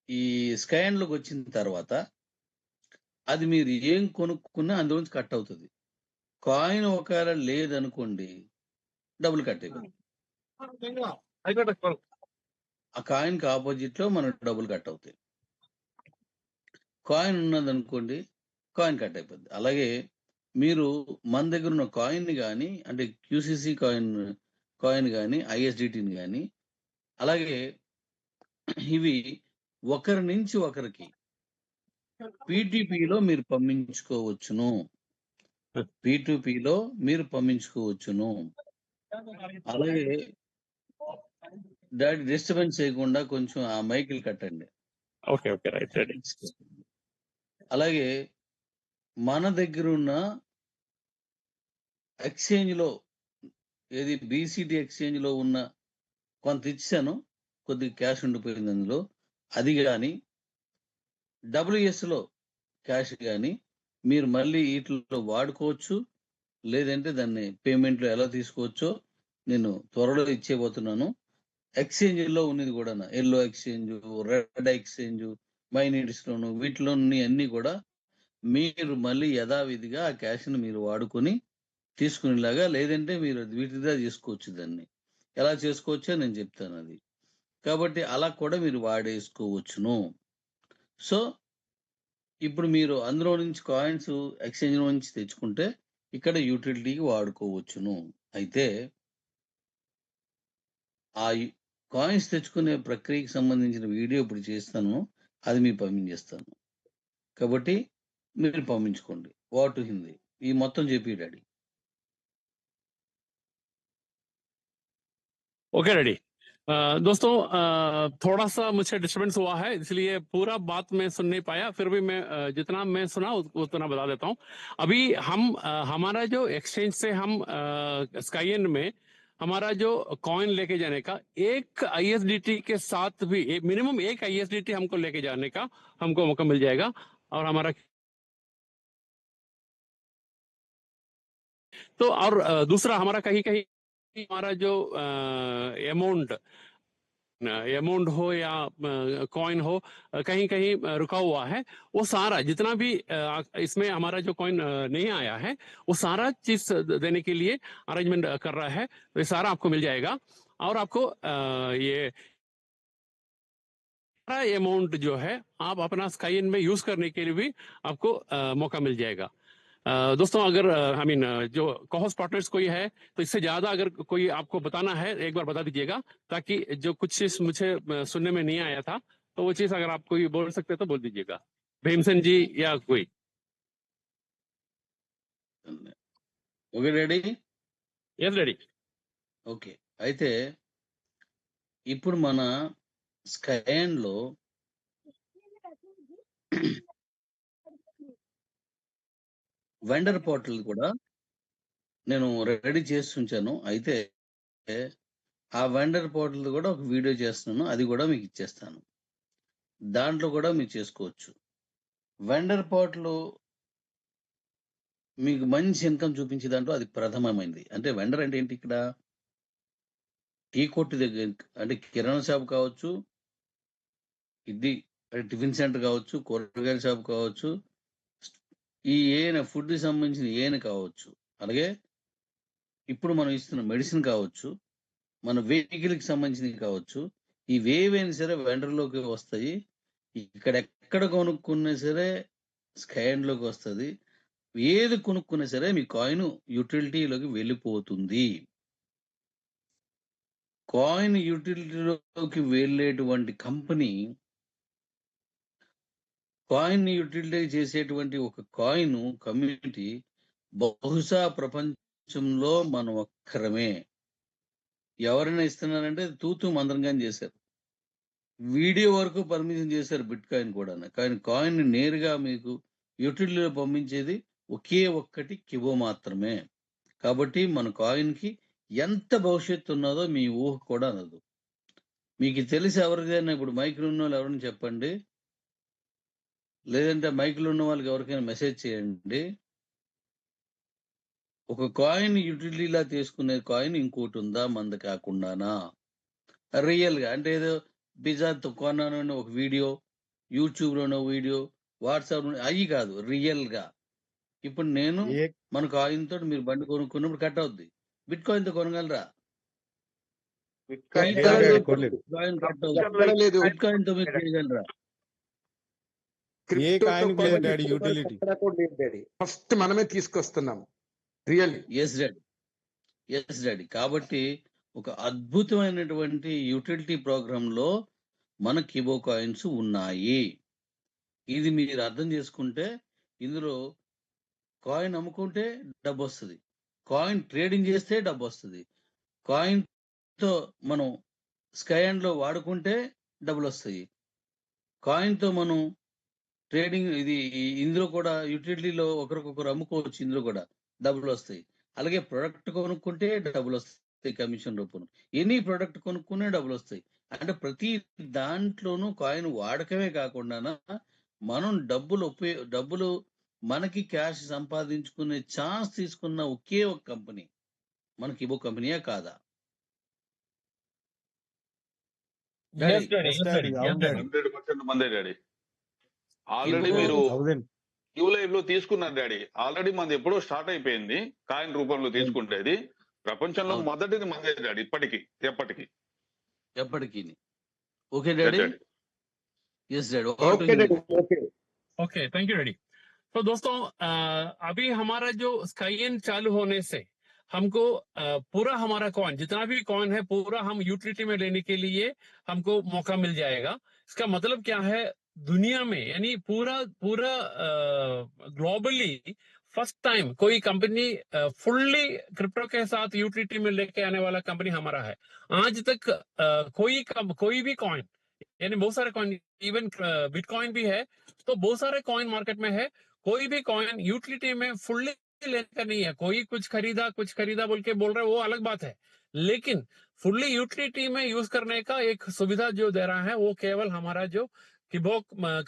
ఈ స్కాన్లోకి వచ్చిన తర్వాత అది మీరు ఏం కొనుక్కున్నా అందులోంచి కట్ అవుతుంది. కాయిన్ ఒకవేళ లేదనుకోండి డబ్బులు కట్ అయిపోతుంది. ఆ కాయిన్కి ఆపోజిట్ లో మనకు డబ్బులు కట్ అవుతాయి. కాయిన్ ఉన్నదనుకోండి కాయిన్ కట్ అయిపోద్ది. అలాగే మీరు మన దగ్గర ఉన్న కాయిన్ కానీ అంటే క్యూసిసి కాయిన్ కానీ ఐఎస్డిటిని కానీ అలాగే ఇవి ఒకరి నుంచి ఒకరికి పీటీపీలో మీరు పంపించుకోవచ్చును. పీటీపీలో మీరు పంపించుకోవచ్చును. అలాగే డాడీ డిస్టర్బెన్స్ చేయకుండా కొంచెం ఆ మైకిల్ కట్టండి. Okay okay right ready. అలాగే మన దగ్గర ఉన్న ఎక్స్చేంజ్ లో ఏది బీసీటీ ఎక్స్చేంజ్ లో ఉన్న కొంత ఇచ్చాను, కొద్దిగా క్యాష్ ఉండిపోయింది అందులో, అది కానీ డబ్ల్యూఎస్ లో క్యాష్ కానీ మీరు మళ్ళీ వీటిలో వాడుకోవచ్చు. లేదంటే దాన్ని పేమెంట్లో ఎలా తీసుకోవచ్చో నేను త్వరలో ఇచ్చేయబోతున్నాను. ఎక్స్చేంజ్ లో ఉన్నది కూడా yellow exchange, red exchange, my needs లోను వీటిలోని అన్ని కూడా మీరు మళ్ళీ యథావిధిగా ఆ క్యాష్ని మీరు వాడుకొని తీసుకునేలాగా, లేదంటే మీరు విత్డ్రా చేసుకోవచ్చు. దాన్ని ఎలా చేసుకోవచ్చో నేను చెప్తాను అది. కాబట్టి అలా కూడా మీరు వాడేసుకోవచ్చును. సో ఇప్పుడు మీరు అందులో నుంచి కాయిన్స్ ఎక్స్చేంజ్ నుంచి తెచ్చుకుంటే ఇక్కడ యూటిలిటీకి వాడుకోవచ్చును. అయితే ఆ కాయిన్స్ తెచ్చుకునే ప్రక్రియకి సంబంధించిన వీడియో ఇప్పుడు చేస్తాను, అది మీకు పంపించేస్తాను. కాబట్టి మీరు పంపించుకోండి. వాటు హిందీ ఈ మొత్తం చెప్పి డాడీ. Okay ready. दोस्तों थोड़ा सा मुझे डिस्टर्बेंस हुआ है, इसलिए पूरा बात मैं सुन नहीं पाया, फिर भी मैं जितना मैं सुना उतना बता देता हूँ। अभी हम हमारा जो एक्सचेंज से हम स्काईएन में हमारा जो कॉइन लेके जाने का एक आईएसडीटी के साथ भी मिनिमम एक आईएसडीटी हमको लेके जाने का हमको मौका मिल जाएगा। और हमारा तो और दूसरा हमारा कहीं कहीं हमारा जो अमाउंट हो या कॉइन हो कहीं कहीं रुका हुआ है, वो सारा जितना भी इसमें हमारा जो कॉइन नहीं आया है वो सारा चीज देने के लिए अरेंजमेंट कर रहा है। तो ये सारा आपको मिल जाएगा। और आपको ये अमाउंट जो है आप अपना स्काईएन में यूज करने के लिए भी आपको मौका मिल जाएगा। दोस्तों अगर आई मीन जो कोहोस्ट पार्टनर्स कोई है तो इससे ज्यादा अगर कोई आपको बताना है एक बार बता दीजिएगा, ताकि जो कुछ चीज मुझे सुनने में नहीं आया था तो वो चीज अगर आप कोई बोल सकते तो बोल दीजिएगा। भीमसेन जी या कोई। Okay daddy. Yes ready. Okay అయితే ఇప్పుడు మన స్కాన్ లో వెండర్ పోర్టల్ కూడా నేను రెడీ చేసి ఉంచాను. అయితే ఆ వెండర్ పోర్టల్ కూడా ఒక వీడియో చేస్తున్నాను, అది కూడా మీకు ఇచ్చేస్తాను. దాంట్లో కూడా మీరు చేసుకోవచ్చు. వెండర్ పోర్టల్ మీకు మంచి ఇన్కమ్ చూపించే దాంట్లో అది ప్రథమమైంది. అంటే వెండర్ అంటే ఏంటి, ఇక్కడ టీ కొట్టు దగ్గర అంటే కిరాణా షాప్ కావచ్చు, ఇది టిఫిన్ సెంటర్ కావచ్చు, కూరగాయల షాప్ కావచ్చు, ఈ ఏమైనా ఫుడ్ సంబంధించిన ఏమైనా కావచ్చు, అలాగే ఇప్పుడు మనం ఇస్తున్న మెడిసిన్ కావచ్చు, మన వెహికల్కి సంబంధించినవి కావచ్చు, ఇవేవైనా సరే వెండర్లోకి వస్తాయి. ఇక్కడ ఎక్కడ కొనుక్కున్నా సరే స్కాన్లోకి వస్తుంది. ఏది కొనుక్కున్నా సరే మీ కాయిన్ యూటిలిటీలోకి వెళ్ళిపోతుంది. కాయిన్ యూటిలిటీలోకి వెళ్ళేటువంటి కంపెనీ, కాయిన్ యూటిలిటీ చేసేటువంటి ఒక కాయిన్ కమ్యూనిటీ బహుశా ప్రపంచంలో మనం ఒక్కరమే. ఎవరైనా ఇస్తున్నారంటే తూతూ మంత్రంగా చేశారు. వీడియో వరకు పర్మిషన్ చేశారు బిట్ కాయిన్ కూడా. కానీ కాయిన్ నేరుగా మీకు యూటిలిటీలో పంపించేది ఒకే ఒక్కటి కిబో మాత్రమే. కాబట్టి మన కాయిన్కి ఎంత భవిష్యత్తు ఉన్నదో మీ ఊహ కూడా అనదు. మీకు తెలిసి ఎవరికైనా ఇప్పుడు మైక్లో ఉన్న వాళ్ళు ఎవరైనా చెప్పండి, లేదంటే మైక్లో ఉన్న వాళ్ళకి ఎవరికైనా మెసేజ్ చేయండి. ఒక కాయిన్ యూటిలిటీలా తీసుకునే కాయిన్ ఇంకోటి ఉందా మంద కాకుండానా? రియల్ గా అంటే ఏదో పిజ్జా కొన్నాను అని ఒక వీడియో, యూట్యూబ్ లోనో వీడియో, వాట్సాప్ అవి కాదు, రియల్ గా. ఇప్పుడు నేను ఏ మన కాయిన్ తోటి మీరు బండి కొనుక్కున్నప్పుడు కట్ అవుద్ది. బిట్ కాయిన్ తో కొనగలరా? ఈ బిట్కాయిన్ లేదు కాయిన్ డాడీ తో కొనలేదు. కాయిన్ కట్ అవుద్ది. ప్రపంచంలో లేదు. బిట్ కాయిన్ తో మీరు చేయగలరా? ఏ క్రిప్టోతో కాయిన్ లేదు కాయిన్ డాడీ యూటిలిటీ. లేదు డాడీ. ఫస్ట్ మనమే తీసుకొస్తున్నాం really. Yes daddy, yes daddy. కాబట్టి ఒక అద్భుతమైనటువంటి యూటిలిటీ ప్రోగ్రామ్ లో మన కిబో కాయిన్స్ ఉన్నాయి. ఇది మీరు అర్థం చేసుకుంటే ఇందులో కాయిన్ అమ్ముకుంటే డబ్బు వస్తుంది, కాయిన్ ట్రేడింగ్ చేస్తే డబ్బు వస్తుంది, కాయిన్ తో మనం స్కై అండ్ లో వాడుకుంటే డబ్బులు వస్తాయి, కాయిన్ తో మనం ట్రేడింగ్ ఇందులో కూడా యూటిలిటీలో ఒకరికొకరు అమ్ముకోవచ్చు, ఇందులో కూడా డబ్బులు వస్తాయి. అలాగే ప్రొడక్ట్ కొనుక్కుంటే డబ్బులు వస్తాయి కమిషన్ రూపంలో, ఎనీ ప్రొడక్ట్ కొనుక్కునే డబ్బులు వస్తాయి. అంటే ప్రతి దాంట్లోనూ కాయిన్ వాడకమే కాకుండా మనం డబ్బులు మనకి క్యాష్ సంపాదించుకునే ఛాన్స్ తీసుకున్న ఒకే ఒక కంపెనీ మనకి ఇబో కంపెనీయే కాదా daddy? Yes, Daddy. Yes Yes, daddy, Daddy. Yes, అవును Daddy. డాడీ. 100% మందే డాడీ. ఆల్రెడీ ఇబో మీరు అవునండి. క్యూ లైవ్ లో తీసుకున్నారు డాడీ. ఆల్రెడీ మనది ఎప్పుడో స్టార్ట్ అయిపోయింది కాయిన్ రూపంలో తీసుకుంటేది. ప్రపంచంలో అవును. మొదటిది మందే డాడీ, ఇప్పటికి ఎప్పటికి. ఎప్పటికీ. Okay Yes, daddy. Daddy. Yes daddy. Okay daddy. Okay. Okay, thank you, Daddy. तो दोस्तों अभी हमारा जो स्काईएन चालू होने से हमको पूरा हमारा कॉइन, जितना भी कॉइन है, पूरा हम यूटिलिटी में लेने के लिए हमको मौका मिल जाएगा। इसका मतलब क्या है, दुनिया में यानी पूरा पूरा ग्लोबली फर्स्ट टाइम कोई कंपनी फुल्ली क्रिप्टो के साथ यूटिलिटी में लेके आने वाला कंपनी हमारा है। आज तक कोई भी कॉइन, यानी बहुत सारे कॉइन, इवन बिटकॉइन भी है, तो बहुत सारे कॉइन मार्केट में है। कोई भी कॉइन यूटिलिटी में फुल्ली लेकर नहीं है। कोई कुछ खरीदा बोल के बोल रहा है, वो अलग बात है। लेकिन फुल्ली यूटिलिटी में यूज करने का एक सुविधा जो दे रहा है, वो केवल हमारा जो किबो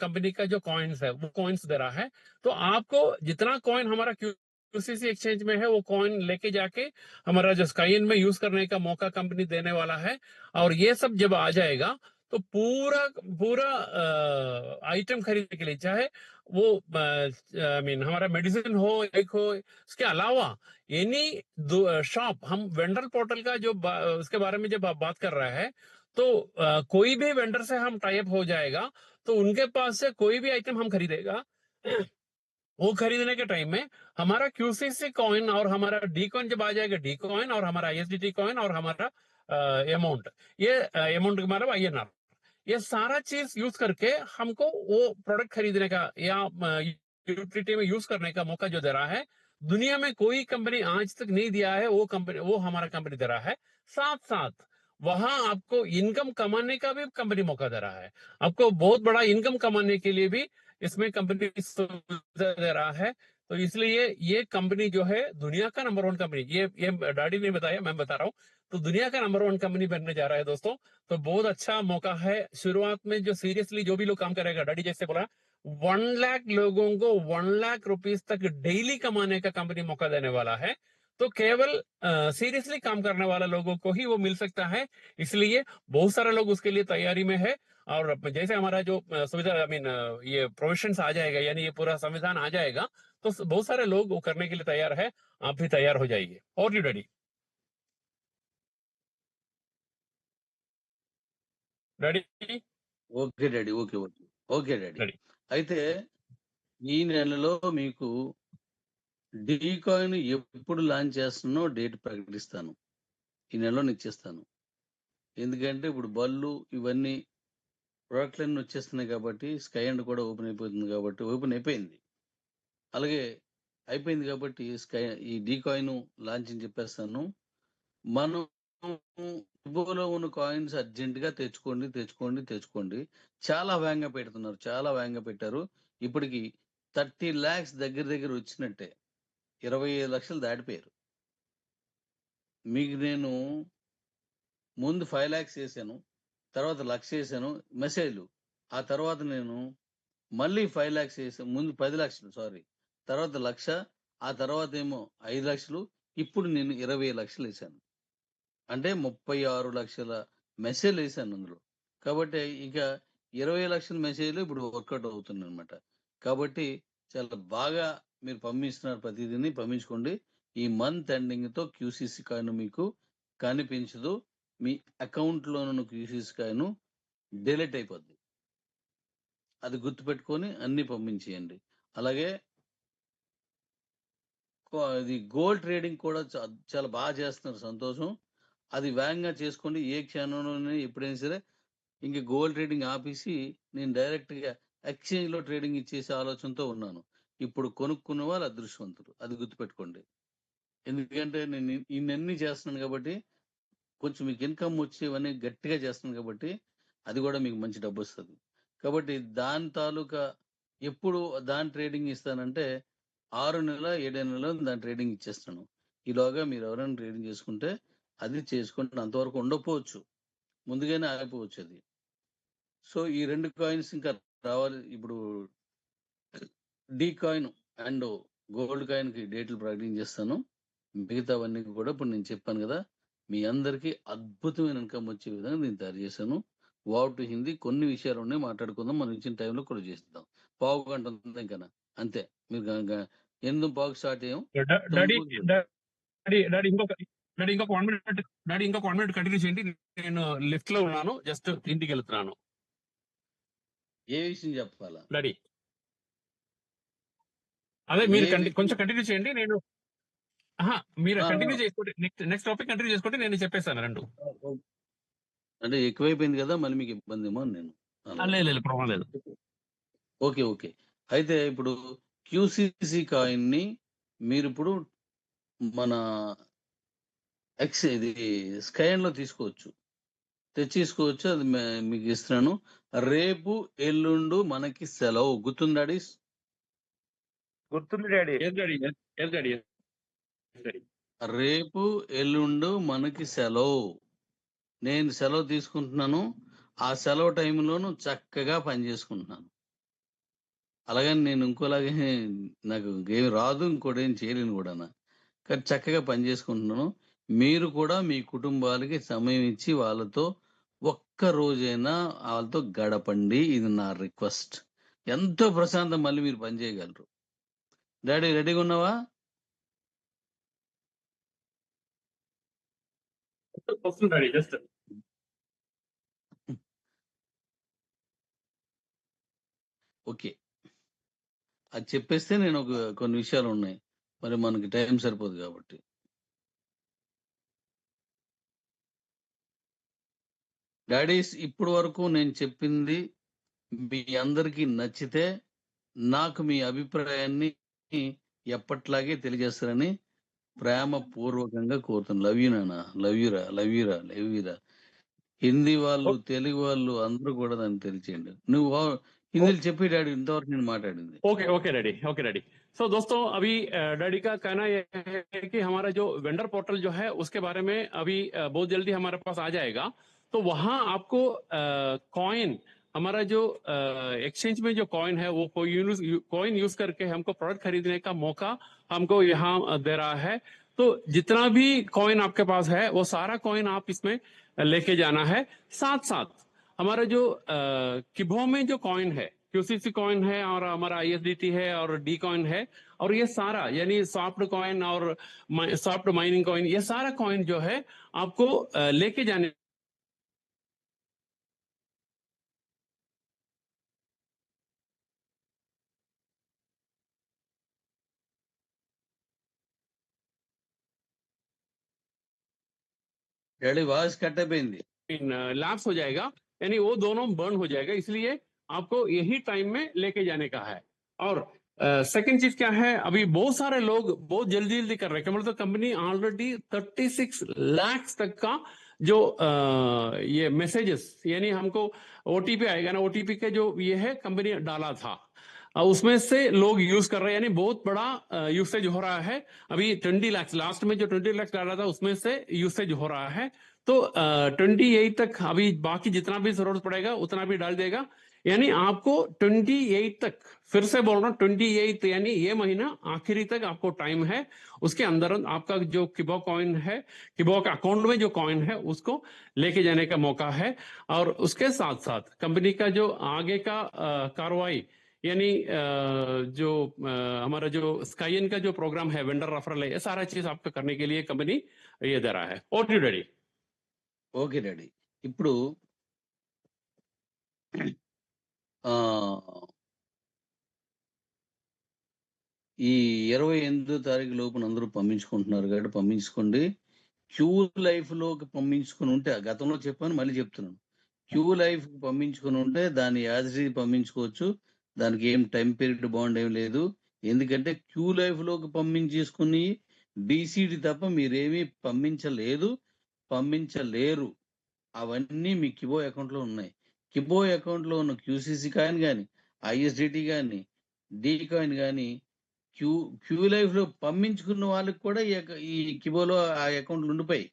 कंपनी का जो कॉइन्स है, वो कॉइन्स दे रहा है। तो आपको जितना कॉइन हमारा क्यूसीसी एक्सचेंज में है, वो कॉइन लेके जाके हमारा जो स्काईएन में यूज करने का मौका कंपनी देने वाला है। और ये सब जब आ जाएगा तो पूरा पूरा आइटम खरीदने के लिए, चाहे वो आई मीन हमारा मेडिसिन हो, एक हो, उसके अलावा एनी शॉप, हम वेंडर पोर्टल का जो उसके बारे में जब बात कर रहा है, तो कोई भी वेंडर से हम टाई अप हो जाएगा, तो उनके पास से कोई भी आइटम हम खरीदेगा, वो खरीदने के टाइम में हमारा क्यूसीसी कॉइन और हमारा डी कॉइन जब आ जाएगा, डी कॉइन और हमारा आईएसडीटी कॉइन और हमारा अमाउंट, ये अमाउंट मतलब आईएनआर, ये सारा चीज यूज करके हमको वो प्रोडक्ट खरीदने का या यूटिलिटी में यूज करने का मौका जो दे रहा है, दुनिया में कोई कंपनी आज तक नहीं दिया है। वो हमारा कंपनी दे रहा है। साथ साथ वहां आपको इनकम कमाने का भी कंपनी मौका दे रहा है। आपको बहुत बड़ा इनकम कमाने के लिए भी इसमें कंपनी सुविधा दे रहा है। तो इसलिए ये कंपनी जो है दुनिया का नंबर 1 कंपनी, ये डैडी ने बताया, मैं बता रहा हूँ, तो दुनिया का नंबर 1 कंपनी बनने जा रहा है दोस्तों। तो बहुत अच्छा मौका है। शुरुआत में जो सीरियसली जो भी लोग काम करेगा, डैडी जैसे बोला, 1 लाख लोगों को 1 लाख रुपीस तक डेली कमाने का कंपनी मौका देने वाला है। तो केवल सीरियसली काम करने वाला लोगों को ही वो मिल सकता है। इसलिए बहुत सारे लोग उसके लिए तैयारी में है। और जैसे हमारा जो सुविधा, आई मीन ये प्रोविजंस आ जाएगा, यानी ये पूरा संविधान आ जाएगा, तो बहुत सारे लोग वो करने के लिए तैयार है। आप भी तैयार हो जाइए। और you daddy? Daddy? Okay daddy. Okay okay okay daddy. Daddy అయితే ఈ నెలలో మీకు డీ కాయిన్ ఎప్పుడు లాంచ్ చేస్తున్నానో డేట్ ప్రకటిస్తాను. ఈ నెలలో ఇచ్చేస్తాను. ఎందుకంటే ఇప్పుడు బళ్ళు ఇవన్నీ ప్రోడక్ట్లన్నీ వచ్చేస్తున్నాయి కాబట్టి, స్కై అండ్ కూడా ఓపెన్ అయిపోతుంది కాబట్టి, ఓపెన్ అయిపోయింది. అలాగే అయిపోయింది కాబట్టి ఈ డీ కాయిన్ లాంచ్ అని చెప్పేస్తాను. మనం ఇబోలో ఉన్న కాయిన్స్ అర్జెంట్ గా తెచ్చుకోండి. చాలా వేగంగా పెడుతున్నారు, చాలా వేగంగా పెట్టారు. ఇప్పటికి 30 lakhs దగ్గర వచ్చినట్టే, 25 లక్షలు దాటిపోయారు. మీకు నేను ముందు 5 lakhs చేశాను, తర్వాత 1 లక్ష చేశాను మెసేజ్లు. ఆ తర్వాత నేను మళ్ళీ 5 lakhs చేశాను, ముందు 10 లక్షలు, సారీ, తర్వాత 1 లక్ష, ఆ తర్వాత ఏమో 5 లక్షలు, ఇప్పుడు నేను 20 లక్షలు వేసాను. అంటే 36 లక్షల మెసేజ్లు వేసాను అందులో. కాబట్టి ఇక 20 లక్షల మెసేజ్లు ఇప్పుడు వర్కౌట్ అవుతుంది అనమాట. కాబట్టి చాలా బాగా మీరు పంపిస్తున్నారు, ప్రతిదీని పంపించుకోండి. ఈ మంత్ ఎండింగ్ తో క్యూసీసీ కాయిన్ మీకు కనిపించదు, మీ అకౌంట్ లోను క్యూసీసీ కాయిన్ డిలీట్ అయిపోద్ది. అది గుర్తుపెట్టుకొని అన్ని పంపించేయండి. అలాగే ఇది గోల్డ్ ట్రేడింగ్ కూడా చాలా బాగా చేస్తున్నారు, సంతోషం. అది వేగంగా చేసుకోండి. ఏ క్షణంలోనే ఎప్పుడైనా సరే ఇంక గోల్డ్ ట్రేడింగ్ ఆపేసి నేను డైరెక్ట్ గా ఎక్స్చేంజ్ లో ట్రేడింగ్ ఇచ్చేసే ఆలోచనతో ఉన్నాను. ఇప్పుడు కొనుక్కున్న వాళ్ళు అదృష్టవంతులు, అది గుర్తుపెట్టుకోండి. ఎందుకంటే నేను ఇవన్నీ చేస్తున్నాను కాబట్టి, కొంచెం మీకు ఇన్కమ్ వచ్చేవన్నీ గట్టిగా చేస్తున్నాను కాబట్టి, అది కూడా మీకు మంచి డబ్బు వస్తుంది. కాబట్టి దాని తాలూకా ఎప్పుడు దాని ట్రేడింగ్ ఇస్తానంటే 6 నెలల 7 నెలల దాని ట్రేడింగ్ ఇచ్చేస్తాను. ఈలోగా మీరు ఎవరైనా ట్రేడింగ్ చేసుకుంటే అది చేసుకుంటే అంతవరకు ఉండకపోవచ్చు, ముందుగానే ఆగిపోవచ్చు అది. సో ఈ 2 కాయిన్స్ ఇంకా రావాలి. ఇప్పుడు D coin and gold coin కి డేట్లు ప్రకటించేస్తాను. మిగతావన్నీ కూడా ఇప్పుడు నేను చెప్పాను కదా, మీ అందరికీ అద్భుతమైన ఇన్కమ్ వచ్చే విధంగా నేను తయారు చేశాను. వావ్ టు హిందీ కొన్ని విషయాలు ఉన్నాయి, మాట్లాడుకుందాం. మనం ఇచ్చిన టైంలో కూడా చేద్దాం. పావు గంట ఉంటుంది ఇంకా, అంతే. మీరు 8:15 స్టార్ట్ అయ్యాం. డాడీ 9 డాడీ ఇంకొక 1 మినిట్ కంటిన్యూ చేయండి. నేను లిఫ్ట్ లో ఉన్నాను, జస్ట్ ఇంటికి వెళ్తున్నాను. ఏ విషయం చెప్పాలా డాడీ? అదే మీరు ఏ విషయం? కొంచెం కంటిన్యూ చేయండి. నేను మీరు ఆ, కంటిన్యూ చేసుకోండి, నెక్స్ట్ టాపిక్ కంటిన్యూ చేసుకోండి, నేను చెప్పేస్తాను 2. అంటే ఎక్కువైపోయింది కదా, మళ్ళీ మీకు ఇబ్బంది ఏమో అని నేను అలా. లేదు ప్రాబ్లం లేదు. Okay okay. అయితే ఇప్పుడు క్యూసీసీ కాయిన్ ని మీరు ఇప్పుడు మన ఇది స్కైన్ లో తీసుకోవచ్చు, తెచ్చేసుకోవచ్చు. అది మీకు ఇస్తున్నాను. రేపు ఎల్లుండు మనకి సెలవు, గుర్తుందాడి? గుర్తుంది డాడీ. రేపు ఎల్లుండు మనకి సెలవు. నేను సెలవు తీసుకుంటున్నాను. ఆ సెలవు టైంలోను చక్కగా పని చేసుకుంటున్నాను. అలాగని నేను ఇంకోలాగే నాకు ఏమి రాదు, ఇంకోటి ఏం చేయలేను కూడా, కానీ చక్కగా పని చేసుకుంటున్నాను. మీరు కూడా మీ కుటుంబాలకి సమయం ఇచ్చి వాళ్ళతో ఒక్క రోజైనా వాళ్ళతో గడపండి, ఇది నా రిక్వెస్ట్. ఎంతో ప్రశాంతం, మళ్ళీ మీరు పని చేయగలరు. డాడీ రెడీగా ఉన్నావా? ఓకే, అది చెప్పేస్తే నేను కొన్ని విషయాలు ఉన్నాయి, మరి మనకి టైం సరిపోదు కాబట్టి. డాడీస్, ఇప్పుడు వరకు నేను చెప్పింది మీ అందరికీ నచ్చితే నాకు మీ అభిప్రాయాన్ని ఎప్పట్లాగే తెలియజేస్తారని ప్రేమపూర్వకంగా కోరుతున్నాను. లవ్ యూ నాన్న, లవ్ యూరా, లవ్ యూరా, లవ్ యూరా. హిందీ వాళ్ళు, తెలుగు వాళ్ళు అందరూ కూడా దాన్ని తెలియచేయండి. నువ్వు హిందీలో చెప్పి డాడీ, ఇంతవరకు నేను మాట్లాడింది. Okay daddy. सो दोस्तों, अभी डैडी का कहना यह है कि हमारा जो वेंडर पोर्टल जो है उसके बारे में अभी बहुत जल्दी हमारे पास आ जाएगा। तो वहां आपको कॉइन, हमारा जो एक्सचेंज में जो कॉइन है वो कॉइन यूज करके हमको प्रोडक्ट खरीदने का मौका हमको यहाँ दे रहा है। तो जितना भी कॉइन आपके पास है वो सारा कॉइन आप इसमें लेके जाना है। साथ साथ हमारा जो किबो में जो कॉइन है, क्यूसीसी कॉइन है और हमारा ISDT है और डी कॉइन है, और ये सारा यानी सॉफ्ट कॉइन और सॉफ्ट माइनिंग कॉइन, ये सारा कॉइन जो है आपको लेके जाने డాడీ వాయిస్ కట్ అయిపోయింది. लैप्स हो जाएगा, यानी वो दोनों बर्न हो जाएगा। इसलिए आपको यही टाइम में लेके जाने का है। और सेकंड चीज क्या है, अभी बहुत सारे लोग बहुत जल्दी जल्दी कर रहे हैं। मतलब कंपनी ऑलरेडी 36 लाख तक का जो ये मैसेजेस, यानी हमको OTP आएगा ना, OTP के जो ये है कंपनी डाला था, उसमें से लोग यूज कर रहे हैं, यानी बहुत बड़ा यूसेज हो रहा है। अभी 20 लाख लास्ट में जो 20 लाख डाला था उसमें से यूसेज हो रहा है। तो 28 तक अभी बाकी जितना भी जरूरत पड़ेगा उतना भी डाल देगा। यानी आपको 28 तक, फिर से बोल रहा हूँ 28 यानी ये महीना आखिरी तक आपको टाइम है। उसके अंदर आपका जो किबो कॉइन है, किबो का अकाउंट में जो कॉइन है उसको लेके जाने का मौका है। और उसके साथ साथ कंपनी का जो आगे का कार्रवाई यानी जो हमारा जो स्काईन का जो प्रोग्राम है, वेंडर रेफरल है, ये सारा चीज आपको करने के लिए कंपनी ये दे रहा है। और डैडी ఓకే డాడీ. ఇప్పుడు ఆ ఈ 28వ తారీఖు లోపున అందరూ పంపించుకుంటున్నారు కాబట్టి పంపించుకోండి. క్యూ లైఫ్ లోకి పంపించుకుని ఉంటే, గతంలో చెప్పాను మళ్ళీ చెప్తున్నాను, క్యూ లైఫ్ పంపించుకుని ఉంటే దాన్ని యాజిటీ పంపించుకోవచ్చు. దానికి ఏం టైం పీరియడ్ బాండ్ ఏం లేదు. ఎందుకంటే క్యూ లైఫ్ లోకి పంపించేసుకుని బీసీడీ తప్ప మీరేమీ పంపించలేరు. అవన్నీ మీ కిబో అకౌంట్ లో ఉన్నాయి. కిబో అకౌంట్ లో ఉన్న క్యూసీసీ కాయిన్ కానీ, ఐఎస్డిటీ కానీ, డి కాయిన్ కానీ క్యూ లైఫ్ లో పంపించుకున్న వాళ్ళకి కూడా ఈ కిబోలో ఆ అకౌంట్లు ఉండిపోయి,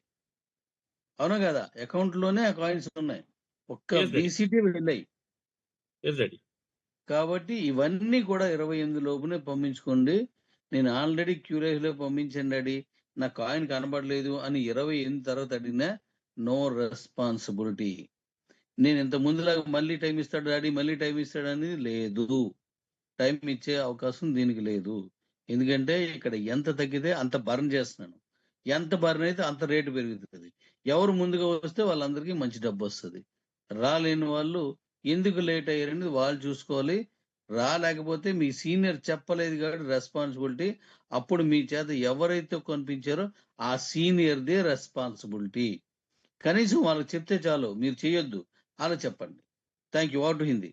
అవునా కదా? అకౌంట్ లోనే ఆ కాయిన్స్ ఉన్నాయి, ఒక్క బీసీటీ వెళ్ళాయి. కాబట్టి ఇవన్నీ కూడా 28 లోపునే పంపించుకోండి. నేను ఆల్రెడీ క్యూ లైఫ్ లో పంపించండి డాడీ, నా కాయిన్ కనబడలేదు అని 28 తర్వాత అడిగినా నో రెస్పాన్సిబిలిటీ. నేను ఇంత ముందులాగా మళ్ళీ టైం ఇస్తాడు డాడీ, మళ్ళీ టైం ఇస్తాడు అనేది లేదు. టైం ఇచ్చే అవకాశం దీనికి లేదు. ఎందుకంటే ఇక్కడ ఎంత తగ్గితే అంత బర్న్ చేస్తున్నాను, ఎంత బర్న్ అయితే అంత రేటు పెరుగుతుంది. ఎవరు ముందుగా వస్తే వాళ్ళందరికీ మంచి డబ్బు వస్తుంది. రాలేని వాళ్ళు ఎందుకు లేట్ అయ్యారనేది వాళ్ళు చూసుకోవాలి. రాలేకపోతే మీ సీనియర్ చెప్పలేదు కాబట్టి రెస్పాన్సిబిలిటీ. అప్పుడు మీ చేత ఎవరైతే కొనిపించారో ఆ సీనియర్దే రెస్పాన్సిబిలిటీ. కనీసం వాళ్ళకి చెప్తే చాలు, మీరు చేయొద్దు, అలా చెప్పండి. Thank you. What Hindi.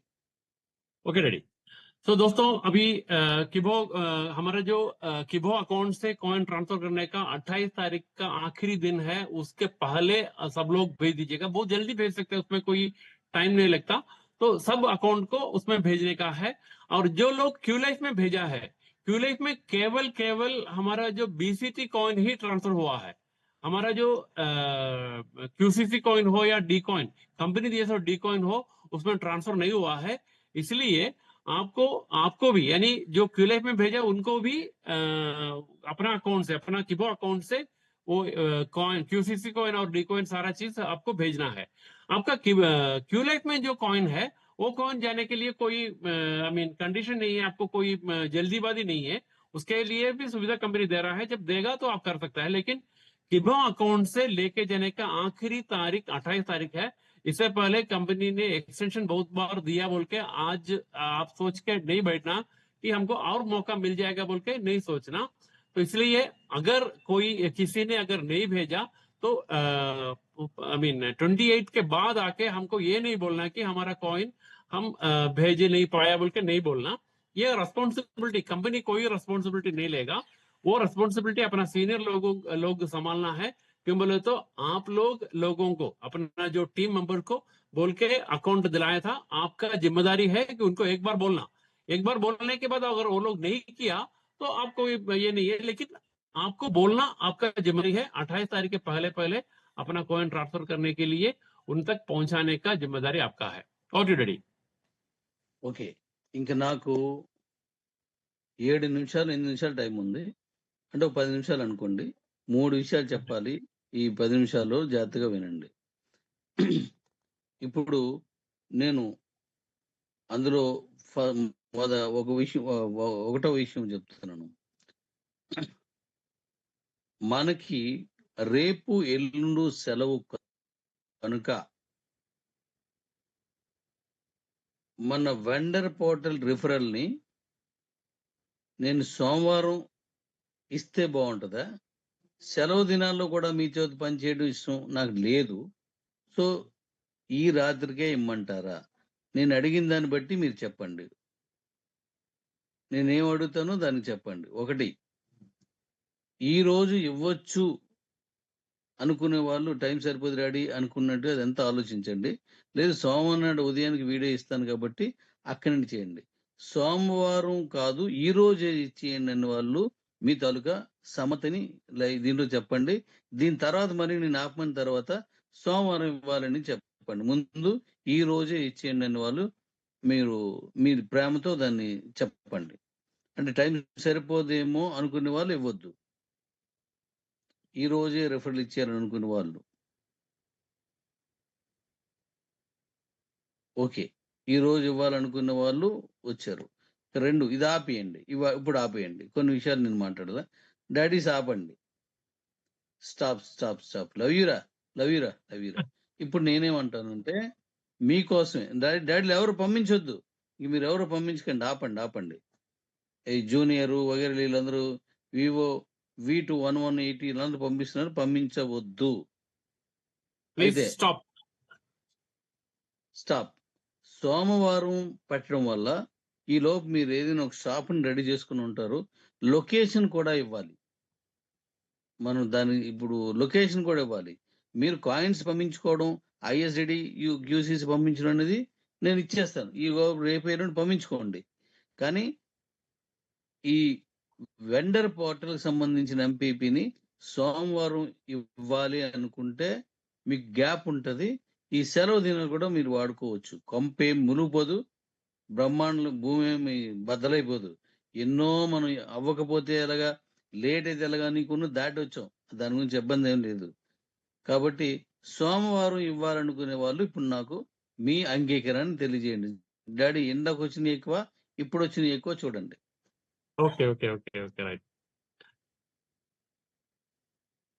Okay daddy. तो दोस्तों अभी किबो हमारा जो किबो अकाउंट से कॉइन ट्रांसफर करने का 28 तारीख का आखिरी दिन है। उसके पहले सब लोग भेज दीजिएगा, बहुत जल्दी भेज सकते हैं, उसमें कोई टाइम नहीं लगता। तो सब अकाउंट को उसमें भेजने का है। और जो लोग क्यू लाइफ में भेजा है, क्यू लाइफ में केवल हमारा जो बीसीटी कॉइन ही ट्रांसफर हुआ है। हमारा जो क्यूसीसी कॉइन हो या डी कॉइन, कंपनी दिए सो डी कॉइन हो, उसमें ट्रांसफर नहीं हुआ है। इसलिए आपको भी यानी जो क्यूलाइफ में भेजा उनको भी अपना अकाउंट से, अपना किबो अकाउंट से वो कॉइन, क्यूसीसी कॉइन और डी कॉइन सारा चीज आपको भेजना है। आपका क्यूलाइफ में जो कॉइन है वो कॉइन जाने के लिए कोई कंडीशन नहीं है, आपको कोई जल्दीबाजी नहीं है। उसके लिए भी सुविधा कंपनी दे रहा है, जब देगा तो आप कर सकता है। लेकिन किबो अकाउंट से लेके जाने का आखिरी तारीख 28 तारीख है। इससे पहले कंपनी ने एक्सटेंशन बहुत बार दिया बोल के आज आप सोच के नहीं बैठना कि हमको और मौका मिल जाएगा बोल के नहीं सोचना। तो इसलिए अगर कोई किसी ने अगर नहीं भेजा तो 28 के बाद आके हमको ये नहीं बोलना कि हमारा कॉइन हम भेजे नहीं पाया बोल के नहीं बोलना। ये रेस्पॉन्सिबिलिटी कंपनी कोई रेस्पॉन्सिबिलिटी नहीं लेगा, वो रेस्पॉन्सिबिलिटी अपना सीनियर लोग संभालना है। क्यों बोले तो आप लोगों को, अपना जो टीम मेंबर को बोल के अकाउंट दिलाया था, आपका जिम्मेदारी है कि उनको एक बार बोलना। एक बार बोलने के बाद अगर वो लोग नहीं किया तो आपको ये नहीं है, लेकिन आपको बोलना आपका जिम्मेदारी है। 28 तारीख के पहले अपना कॉइन ट्रांसफर करने के लिए उन तक पहुंचाने का जिम्मेदारी आपका है। और डैडी ఓకే, ఇంకా నాకు 7 నిమిషాలు 8 నిమిషాలు టైం ఉంది. అంటే ఒక 10 నిమిషాలు అనుకోండి. 3 విషయాలు చెప్పాలి. ఈ 10 నిమిషాల్లో జాగ్రత్తగా వినండి. ఇప్పుడు నేను అందులో ఒకటో విషయం చెప్తున్నాను. మనకి రేపు ఎల్లుండు సెలవు కనుక మన వెండర్ పోర్టల్ రిఫరల్ ని నేను సోమవారం ఇస్తే బాగుంటుందా? సెలవు దినాల్లో కూడా మీ చేతి పని చేయడం ఇష్టం నాకు లేదు. సో ఈ రాత్రికే ఇమ్మంటారా? నేను అడిగిన దాన్ని బట్టి మీరు చెప్పండి. నేనేం అడుగుతానో దానికి చెప్పండి. ఒకటి, ఈ రోజు ఇవ్వచ్చు అనుకునే వాళ్ళు టైం సరిపోదు డాడీ అనుకున్నట్టు అదంతా ఆలోచించండి. లేదు సోమవారం నాడు ఉదయానికి వీడియో ఇస్తాను కాబట్టి అక్కడి నుంచి చేయండి. సోమవారం కాదు ఈ రోజే ఇచ్చేయండి అన్న వాళ్ళు మీ తాలూకా సమతని దీంట్లో చెప్పండి. దీని తర్వాత మరి నేను ఆపమైన తర్వాత సోమవారం ఇవ్వాలని చెప్పండి. ముందు ఈ రోజే ఇచ్చేయండి అన్న వాళ్ళు మీరు ప్రేమతో దాన్ని చెప్పండి. అంటే టైం సరిపోదేమో అనుకునే వాళ్ళు ఇవ్వద్దు. ఈ రోజే రెఫరల్ ఇచ్చారని అనుకునే వాళ్ళు ఓకే, ఈ రోజు ఇవ్వాలనుకున్న వాళ్ళు వచ్చారు. 2 ఇది ఆపేయండి, ఇప్పుడు ఆపేయండి. కొన్ని విషయాలు నేను మాట్లాడదా. డాడీస్ ఆపండి. Stop stop stop. లవ్ యూరా లవ్ యూరా లవ్ యూరా. ఇప్పుడు నేనేమంటానంటే మీకోసమే డాడీలు ఎవరు పంపించొద్దు. ఇంక మీరు ఎవరు పంపించకండి, ఆపండి ఆపండి. ఈ జూనియర్ వగేరే వీళ్ళందరూ వివో V2 1180 వీళ్ళందరూ పంపిస్తున్నారు, పంపించవద్దు. ప్లీజ్ అయితే స్టాప్. స్టాప్. సోమవారం పెట్టడం వల్ల ఈ లోపు మీరు ఏదైనా ఒక షాప్ని రెడీ చేసుకుని ఉంటారు. లొకేషన్ కూడా ఇవ్వాలి. మనం దాని ఇప్పుడు లొకేషన్ కూడా ఇవ్వాలి. మీరు కాయిన్స్ పంపించుకోవడం, ISD QCC పంపించడం అనేది నేను ఇచ్చేస్తాను. ఈ రేపు ఎల్లుండి పంపించుకోండి. కానీ ఈ వెండర్ పోర్టల్కి సంబంధించిన MPPని సోమవారం ఇవ్వాలి అనుకుంటే మీకు గ్యాప్ ఉంటుంది. ఈ సెలవు దినాలు కూడా మీరు వాడుకోవచ్చు. కొంపేం మునిగిపోదు, బ్రహ్మాండం భూమి ఏమి బద్దలైపోదు. ఎన్నో మనం అవ్వకపోతే ఎలాగా, లేట్ అయితే ఎలాగా, నీకున్న దాటి వచ్చాం, దాని గురించి ఇబ్బంది ఏం లేదు. కాబట్టి సోమవారం ఇవ్వాలనుకునే వాళ్ళు ఇప్పుడు నాకు మీ అంగీకారాన్ని తెలియజేయండి. డాడీ ఎండకు వచ్చినాయి ఎక్కువ, ఇప్పుడు వచ్చినాయి ఎక్కువ చూడండి. Okay okay okay okay right.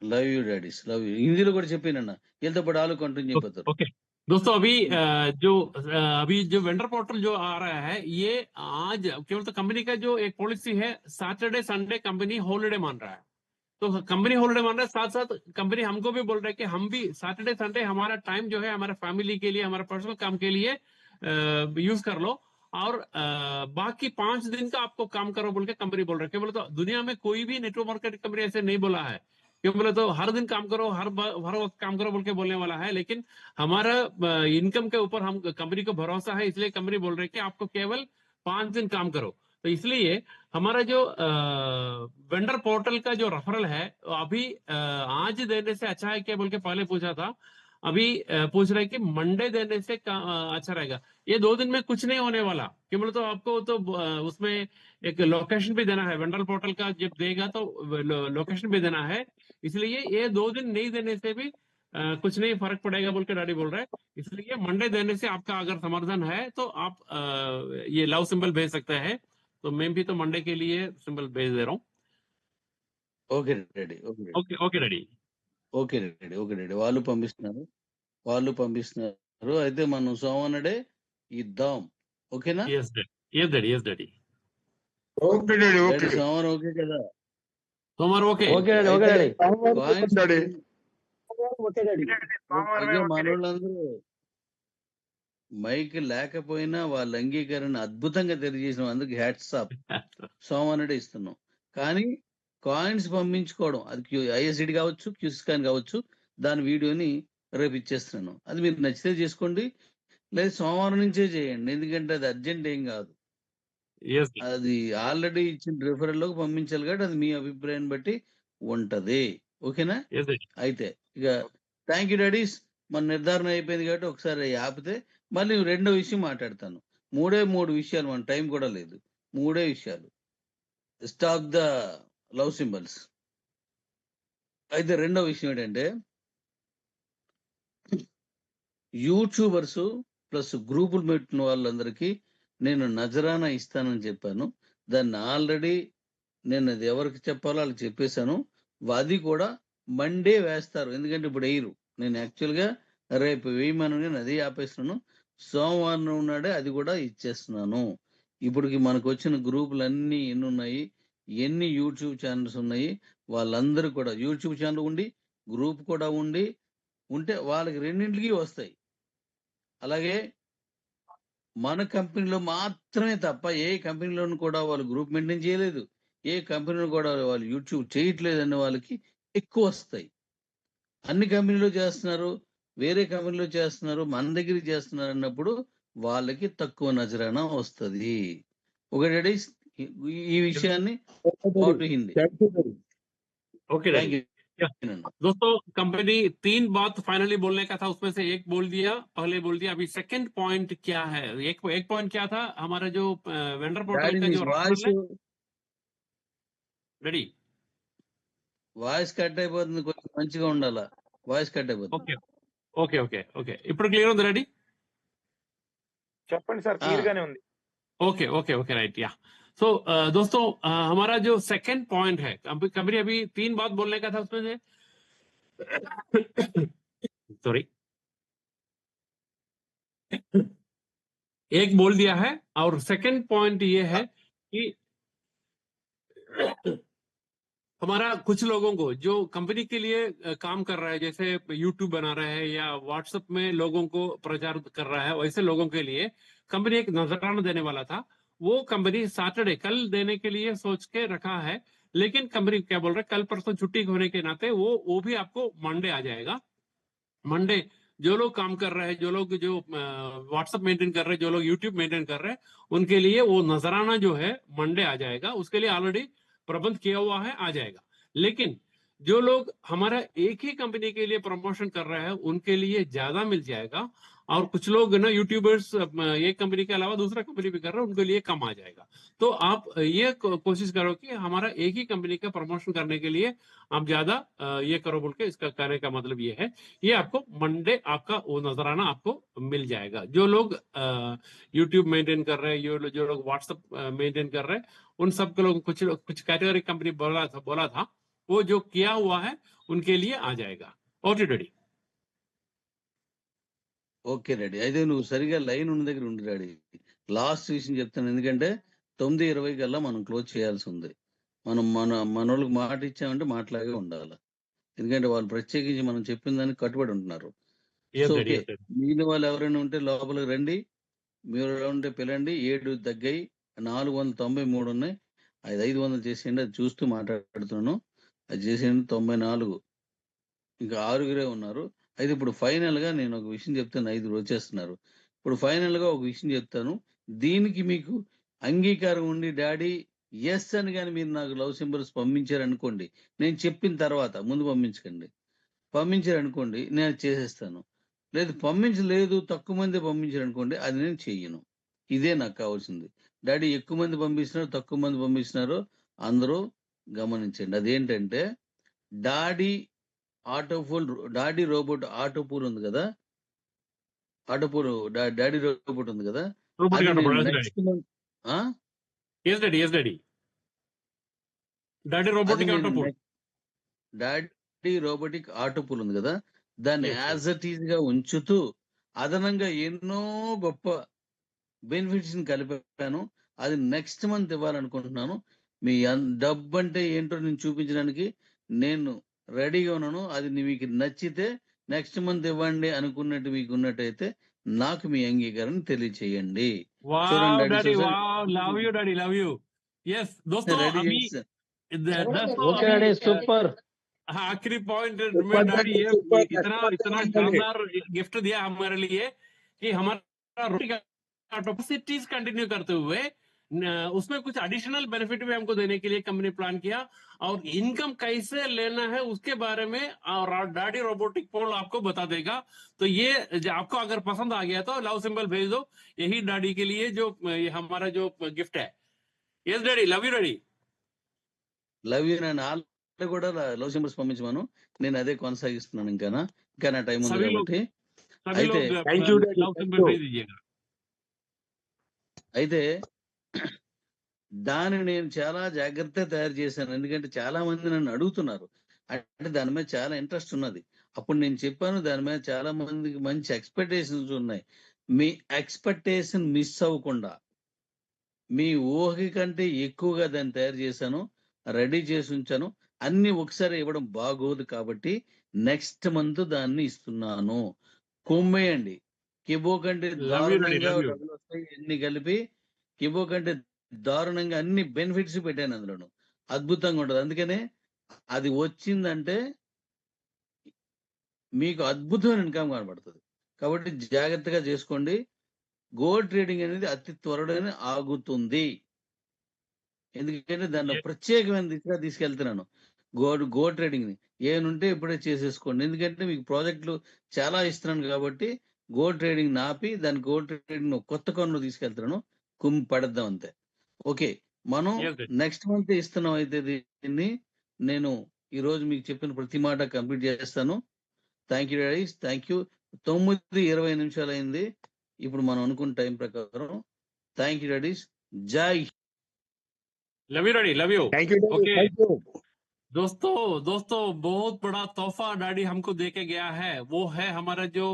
Love you daddies, love you. హిందీలో కూడా చెప్పానన్న, వీళ్ళతో పాటు ఆలు కంటిన్యూ అయిపోతారు. ओके दोस्तों, अभी जो वेंडर पोर्टल जो आ रहा है, ये आज केवल तो कंपनी का जो एक पॉलिसी है, सैटरडे संडे कंपनी हॉलिडे मान रहा है। तो कंपनी हॉलिडे मान रहा है, साथ साथ कंपनी हमको भी बोल रहा है कि हम भी सैटरडे संडे हमारा टाइम जो है हमारे फैमिली के लिए, हमारे पर्सनल काम के लिए यूज कर लो, और बाकी 5 दिन का आपको काम करो बोल के कंपनी बोल रहा है। केवल तो दुनिया में कोई भी नेटवर्क मार्केटिंग कंपनी ऐसे नहीं बोला है क्यों बोले तो हर दिन काम करो, हर वक्त काम करो बोल के बोलने वाला है। लेकिन हमारा इनकम के ऊपर हम कंपनी को भरोसा है, इसलिए कंपनी बोल रही है कि आपको केवल 5 दिन काम करो। तो इसलिए हमारा जो वेंडर पोर्टल का जो रेफरल है अभी आज देने से अच्छा है क्या बोल के पहले पूछा था, अभी पूछ रहे कि मंडे देने से अच्छा रहेगा। ये 2 दिन में कुछ नहीं होने वाला क्यों बोले तो आपको तो उसमें एक लोकेशन भी देना है, वेंडर पोर्टल का जब देगा तो लोकेशन भी देना है। इसलिए ये 2 दिन नहीं देने से भी कुछ नहीं फर्क पड़ेगा बोल के डैडी बोल रहे हैं। इसलिए मंडे देने से आपका अगर समर्थन है तो आप ये लव सिंबल भेज सकते हैं। तो मैं भी तो मंडे के लिए सिंबल भेज दे रहा हूँ। Okay daddy, okay okay daddy, okay daddy, okay daddy. వాళ్ళు పంపిస్తున్నారు. అయితే మనం సోమవారం ఇద్దాం, ఓకేనా? Yes daddy, yes daddy, yes daddy. Okay daddy, daddy okay సోమవారం ఓకే కదా? सोमवार okay okay daddy, okay daddy, coins daddy. Okay daddy. ఇక మనోళ్ళందరూ మైక్ లేకపోయినా వాళ్ళ అంగీకారాన్ని అద్భుతంగా తెలియజేసిన అందుకు హ్యాట్స్ ఆఫ్. సోమవారం ఇస్తున్నాం. కానీ కాయిన్స్ పంపించుకోవడం, అది ISD కావచ్చు, QCC కావచ్చు, దాని వీడియోని రేపు ఇచ్చేస్తున్నాను. అది మీరు నచ్చితే చేసుకోండి, లేదా సోమవారం నుంచే చేయండి. ఎందుకంటే అది అర్జెంట్ ఏం కాదు. यस అది ఆల్రెడీ ఇచ్చిన రిఫరల్లోకి పంపించాలి కాబట్టి అది మీ అభిప్రాయం బట్టి ఉంటది, ఓకేనా? Yes daddy. అయితే ఇక థ్యాంక్ యూ డాడీస్. మన నిర్ధారణ అయిపోయింది కాబట్టి ఒకసారి ఆపితే మళ్ళీ రెండో విషయం మాట్లాడతాను. 3 విషయాలు, మన టైం కూడా లేదు. 3 విషయాలు. Stop the love symbols. అయితే రెండో విషయం ఏంటంటే యూట్యూబర్స్ ప్లస్ గ్రూపులు పెట్టిన వాళ్ళందరికీ నేను నజరానా ఇస్తానని చెప్పాను. దాన్ని ఆల్రెడీ నేను అది ఎవరికి చెప్పాలో వాళ్ళకి చెప్పేశాను. అది కూడా మండే వేస్తారు, ఎందుకంటే ఇప్పుడు వేయరు. నేను యాక్చువల్గా రేపు వేయమని నేను అదే ఆపేస్తున్నాను. సోమవారం నాడే అది కూడా ఇచ్చేస్తున్నాను. ఇప్పటికి మనకు వచ్చిన గ్రూపులు అన్నీ ఎన్ని ఉన్నాయి, ఎన్ని యూట్యూబ్ ఛానల్స్ ఉన్నాయి, వాళ్ళందరూ కూడా యూట్యూబ్ ఛానల్ ఉండి గ్రూప్ కూడా ఉంటే వాళ్ళకి రెండింటికి వస్తాయి. అలాగే మన కంపెనీలో మాత్రమే తప్ప ఏ కంపెనీలోనూ కూడా వాళ్ళు గ్రూప్ మెయింటైన్ చేయలేదు, ఏ కంపెనీలో కూడా వాళ్ళు యూట్యూబ్ చేయట్లేదు అనే వాళ్ళకి ఎక్కువ వస్తాయి. అన్ని కంపెనీలో చేస్తున్నారు, వేరే కంపెనీలో చేస్తున్నారు, మన దగ్గర చేస్తున్నారు అన్నప్పుడు వాళ్ళకి తక్కువ నజరానా వస్తుంది. ఒకటి ఈ విషయాన్ని Hindi. Okay thank daddy, you. दोस्तों कंपनी 3 बात फाइनली बोलने का था, उसमें से एक बोल दिया, पहले बोल दिया। अभी सेकंड पॉइंट क्या है? एक पॉइंट क्या था? हमारा जो वेंडर पोर्टल డాడీ का నీ जो వాయిస్ रेफरल है, रेडी? వాయిస్ కట్ అయిపోతుంది, కొంచెం మంచిగా ఉండాలా, వాయిస్ కట్ అయిపోతుంది. ఓకే ఓకే ఓకే ఓకే ఇప్పుడు క్లియర్ ఉంది, రెడీ? చెప్పండి సార్, క్లియర్ గానే ఉంది. ओके ओके ओके राइट या सो दोस्तों हमारा जो सेकंड पॉइंट है, कंपनी अभी 3 बात बोलने का था, उसमें से सॉरी एक बोल दिया है। और सेकंड पॉइंट ये है कि हमारा कुछ लोगों को जो कंपनी के लिए काम कर रहा है, जैसे यूट्यूब बना रहा है या व्हाट्सएप में लोगों को प्रचार कर रहा है, वैसे लोगों के लिए कंपनी एक नजराना देने वाला था। वो कंपनी सैटरडे कल देने के लिए सोच के रखा है, लेकिन कंपनी क्या बोल रहा है, कल परसों छुट्टी होने के नाते वो भी आपको मंडे आ जाएगा। मंडे जो लोग काम कर रहे हैं, जो लोग जो व्हाट्सएप मेंटेन कर रहे हैं, जो लोग यूट्यूब मेंटेन कर रहे हैं, उनके लिए वो नजराना जो है मंडे आ जाएगा। उसके लिए ऑलरेडी प्रबंध किया हुआ है, आ जाएगा। लेकिन जो लोग हमारा एक ही कंपनी के लिए प्रमोशन कर रहे हैं, उनके लिए ज्यादा मिल जाएगा। और कुछ लोग ना यूट्यूबर्स एक कंपनी के अलावा दूसरा कंपनी भी कर रहे हैं, उनके लिए कम आ जाएगा। तो आप ये कोशिश करो कि हमारा एक ही कंपनी का प्रमोशन करने के लिए आप ज्यादा ये करो बोल के, इसका कहने का मतलब ये है, ये आपको मंडे आपका वो नजराना आपको मिल जाएगा। जो लोग यूट्यूब मेंटेन कर रहे हैं, जो लोग व्हाट्सएप मेंटेन कर रहे हैं, उन सब के लोग कुछ कैटेगरी कंपनी बोला था, वो जो किया हुआ है उनके लिए आ जाएगा। Okay ready? Okay ready. అయితే నువ్వు సరిగా లైన్ ఉన్న దగ్గర ఉండి రెడీ. లాస్ట్ విషయం చెప్తాను, ఎందుకంటే 9:20 కల్లా మనం క్లోజ్ చేయాల్సి ఉంది. మనం మనోళ్ళకి మాట ఇచ్చామంటే మాటలాగే ఉండాలి, ఎందుకంటే వాళ్ళు ప్రత్యేకించి మనం చెప్పిన దానికి కట్టుబడి ఉంటున్నారు. సో ఓకే, మిగిలిన వాళ్ళు ఎవరైనా ఉంటే లోపలికి రండి, మీరు ఉంటే పిలండి. 7 తగ్గాయి, 493 ఉన్నాయి. అది 500 చేసేయండి. అది చూస్తూ మాట్లాడుతున్నాను, అది చేసేయండి. 94, ఇంకా 6 ఉన్నారు. అయితే ఇప్పుడు ఫైనల్ గా నేను ఒక విషయం చెప్తాను, 5 వచ్చేస్తున్నారు. ఇప్పుడు ఫైనల్ గా ఒక విషయం చెప్తాను, దీనికి మీకు అంగీకారం ఉండి డాడీ ఎస్ అని కానీ మీరు నాకు లవ్ సింబల్స్ పంపించారనుకోండి, నేను చెప్పిన తర్వాత, ముందు పంపించకండి, పంపించారనుకోండి నేను చేసేస్తాను. లేదు పంపించలేదు, తక్కువ మంది పంపించారనుకోండి, అది నేను చెయ్యను. ఇదే నాకు కావాల్సింది. డాడీ ఎక్కువ మంది పంపిస్తున్నారు, తక్కువ మంది పంపిస్తున్నారు, అందరూ గమనించండి. అదేంటంటే డాడీ ఆటోపూల్, డాడీ రోబోట్ ఆటోపూల్ ఉంది కదా, ఆటోపూల్ డాడీ రోబోట్ ఉంది కదా, నెక్స్ట్ మంత్ డాడీ రోబోటిక్ ఆటోపూల్ ఉంది కదా, దాన్ని యాజ్ ఇట్ ఈజ్ గా ఉంచుతూ అదనంగా ఎన్నో గొప్ప బెనిఫిట్స్ ని కలిపాను. అది నెక్స్ట్ మంత్ ఇవ్వాలనుకుంటున్నాను. మీ డబ్బు అంటే ఏంటో నేను చూపించడానికి నేను రెడీగా ఉన్నాను. అది మీకు నచ్చితే నెక్స్ట్ మంత్ ఇవ్వండి అనుకున్నట్టు మీకు ఉన్నట్టయితే నాకు మీ అంగీకారం తెలియచేయండి. సూపర్. आखिरी पॉइंट में डैडी ये इतना शानदार गिफ्ट दिया हमारे लिए कि हमारा रोटी का कैपेसिटीज कंटिन्यू करते हुए उसमें कुछ एडिशनल बेनिफिट भी हमको देने के लिए कंपनी प्लान किया। और इनकम कैसे लेना है उसके बारे में और डैडी रोबोटिक पोल आपको बता देगा। तो ये आपको अगर पसंद आ गया तो लव सिंबल भेज दो, यही डैडी के लिए जो हमारा जो गिफ्ट है। Yes daddy, love you daddy. Love you. నేను కూడా లవ్ సింబల్స్ పంపించమను, నేను అదే కొనసాగిస్తున్నాను. ఇంకా నా టైం ఉంది కాబట్టి. అయితే దాన్ని నేను చాలా జాగ్రత్తగా తయారు చేశాను, ఎందుకంటే చాలా మంది నన్ను అడుగుతున్నారు, అంటే దాని మీద చాలా ఇంట్రెస్ట్ ఉన్నది. అప్పుడు నేను చెప్పాను, దాని మీద చాలా మందికి మంచి ఎక్స్పెక్టేషన్స్ ఉన్నాయి. మీ ఎక్స్పెక్టేషన్ మిస్ అవ్వకుండా మీ ఊహ కంటే ఎక్కువగా దాన్ని తయారు చేశాను, రెడీ చేసి ఉంచాను. అన్ని ఒకసారి ఇవ్వడం బాగోదు కాబట్టి నెక్స్ట్ మంత్ దాన్ని ఇస్తున్నాను. కొమ్మేయండి. కిబో కంటే దారుణంగా డబ్బులు వస్తాయి, ఎన్ని కలిపి కిబో కంటే దారుణంగా అన్ని బెనిఫిట్స్ పెట్టాను అందులోను, అద్భుతంగా ఉంటుంది. అందుకనే అది వచ్చిందంటే మీకు అద్భుతమైన ఇన్కమ్ కనబడుతుంది. కాబట్టి జాగ్రత్తగా చేసుకోండి. గోల్డ్ ట్రేడింగ్ అనేది అతి త్వరలోనే ఆగుతుంది, ఎందుకంటే దాన్ని ప్రత్యేకమైన దిశగా తీసుకెళ్తున్నాను. గో ట్రేడింగ్ ని ఏనుంటే ఇప్పుడే చేసేసుకోండి. ఎందుకంటే మీకు ప్రాజెక్టులు చాలా ఇస్తున్నాను కాబట్టి గో ట్రేడింగ్ ఆపి దాని గో ట్రేడింగ్ కొత్త కొన్ను తీసుకెళ్తాను, కుమ్మి పడద్దాం అంతే. ఓకే, మనం Yes, Daddy. నెక్స్ట్ మంత్ ఇస్తున్నాం. అయితే దీన్ని నేను ఈ రోజు మీకు చెప్పిన ప్రతి మాట కంప్లీట్ చేస్తాను. Thank you daddy, thank you. 9:20 అయింది ఇప్పుడు మనం అనుకున్న టైం ప్రకారం. థ్యాంక్ యూ డాడీస్, జై. Love you, Daddy. Love you. Thank you Okay. Thank you. दोस्तों बहुत बड़ा तोहफा डैडी हमको दे के गया है। वो है हमारा जो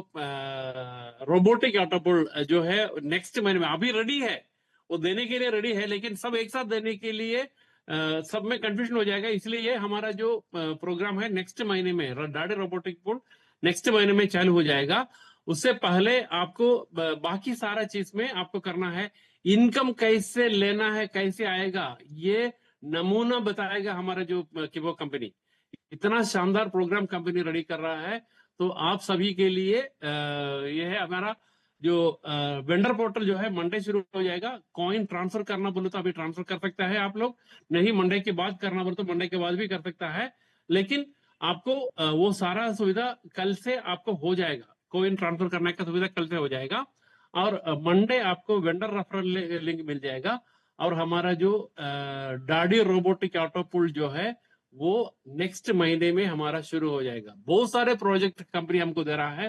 रोबोटिक ऑटोपुल जो है नेक्स्ट महीने में अभी रेडी है, वो देने के लिए रेडी है, लेकिन सब एक साथ देने के लिए सब में कंफ्यूजन हो जाएगा। इसलिए ये हमारा जो प्रोग्राम है नेक्स्ट महीने में डैडी रोबोटिक पुल नेक्स्ट महीने में चालू हो जाएगा। उससे पहले आपको बाकी सारा चीज में आपको करना है, इनकम कैसे लेना है, कैसे आएगा, ये नमूना बताएगा हमारा जो किबो कंपनी। इतना शानदार प्रोग्राम कंपनी रेडी कर रहा है, तो आप सभी के लिए यह है हमारा जो वेंडर पोर्टल जो है मंडे शुरू हो जाएगा। कॉइन ट्रांसफर करना बोले तो अभी ट्रांसफर कर सकता है आप लोग, नहीं मंडे के बाद करना बोले तो मंडे के बाद भी कर सकता है, लेकिन आपको वो सारा सुविधा कल से आपको हो जाएगा। कॉइन ट्रांसफर करने का सुविधा कल से हो जाएगा और मंडे आपको वेंडर रेफरल लिंक मिल जाएगा। और हमारा जो डैडी रोबोटिक ऑटो पुल जो है वो नेक्स्ट महीने में हमारा शुरू हो जाएगा। बहुत सारे प्रोजेक्ट कंपनी हमको दे रहा है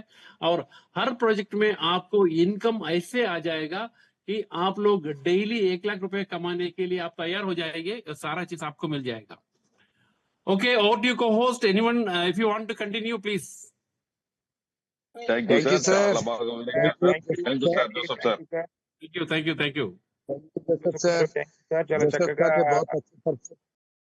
और हर प्रोजेक्ट में आपको इनकम ऐसे आ जाएगा कि आप लोग डेली 1 लाख रुपए कमाने के लिए आप तैयार हो जाएंगे, सारा चीज आपको मिल जाएगा। Okay, over to co host, anyone if you want to continue please. Thank you thank you sir, sir. చాలా బాగా ఉంది. Thank you thank you sir, Joseph sir. Thank you, thank you, thank you. Sir. చాలా जोसेफ చక్కగా साहब ने बहुत अच्छी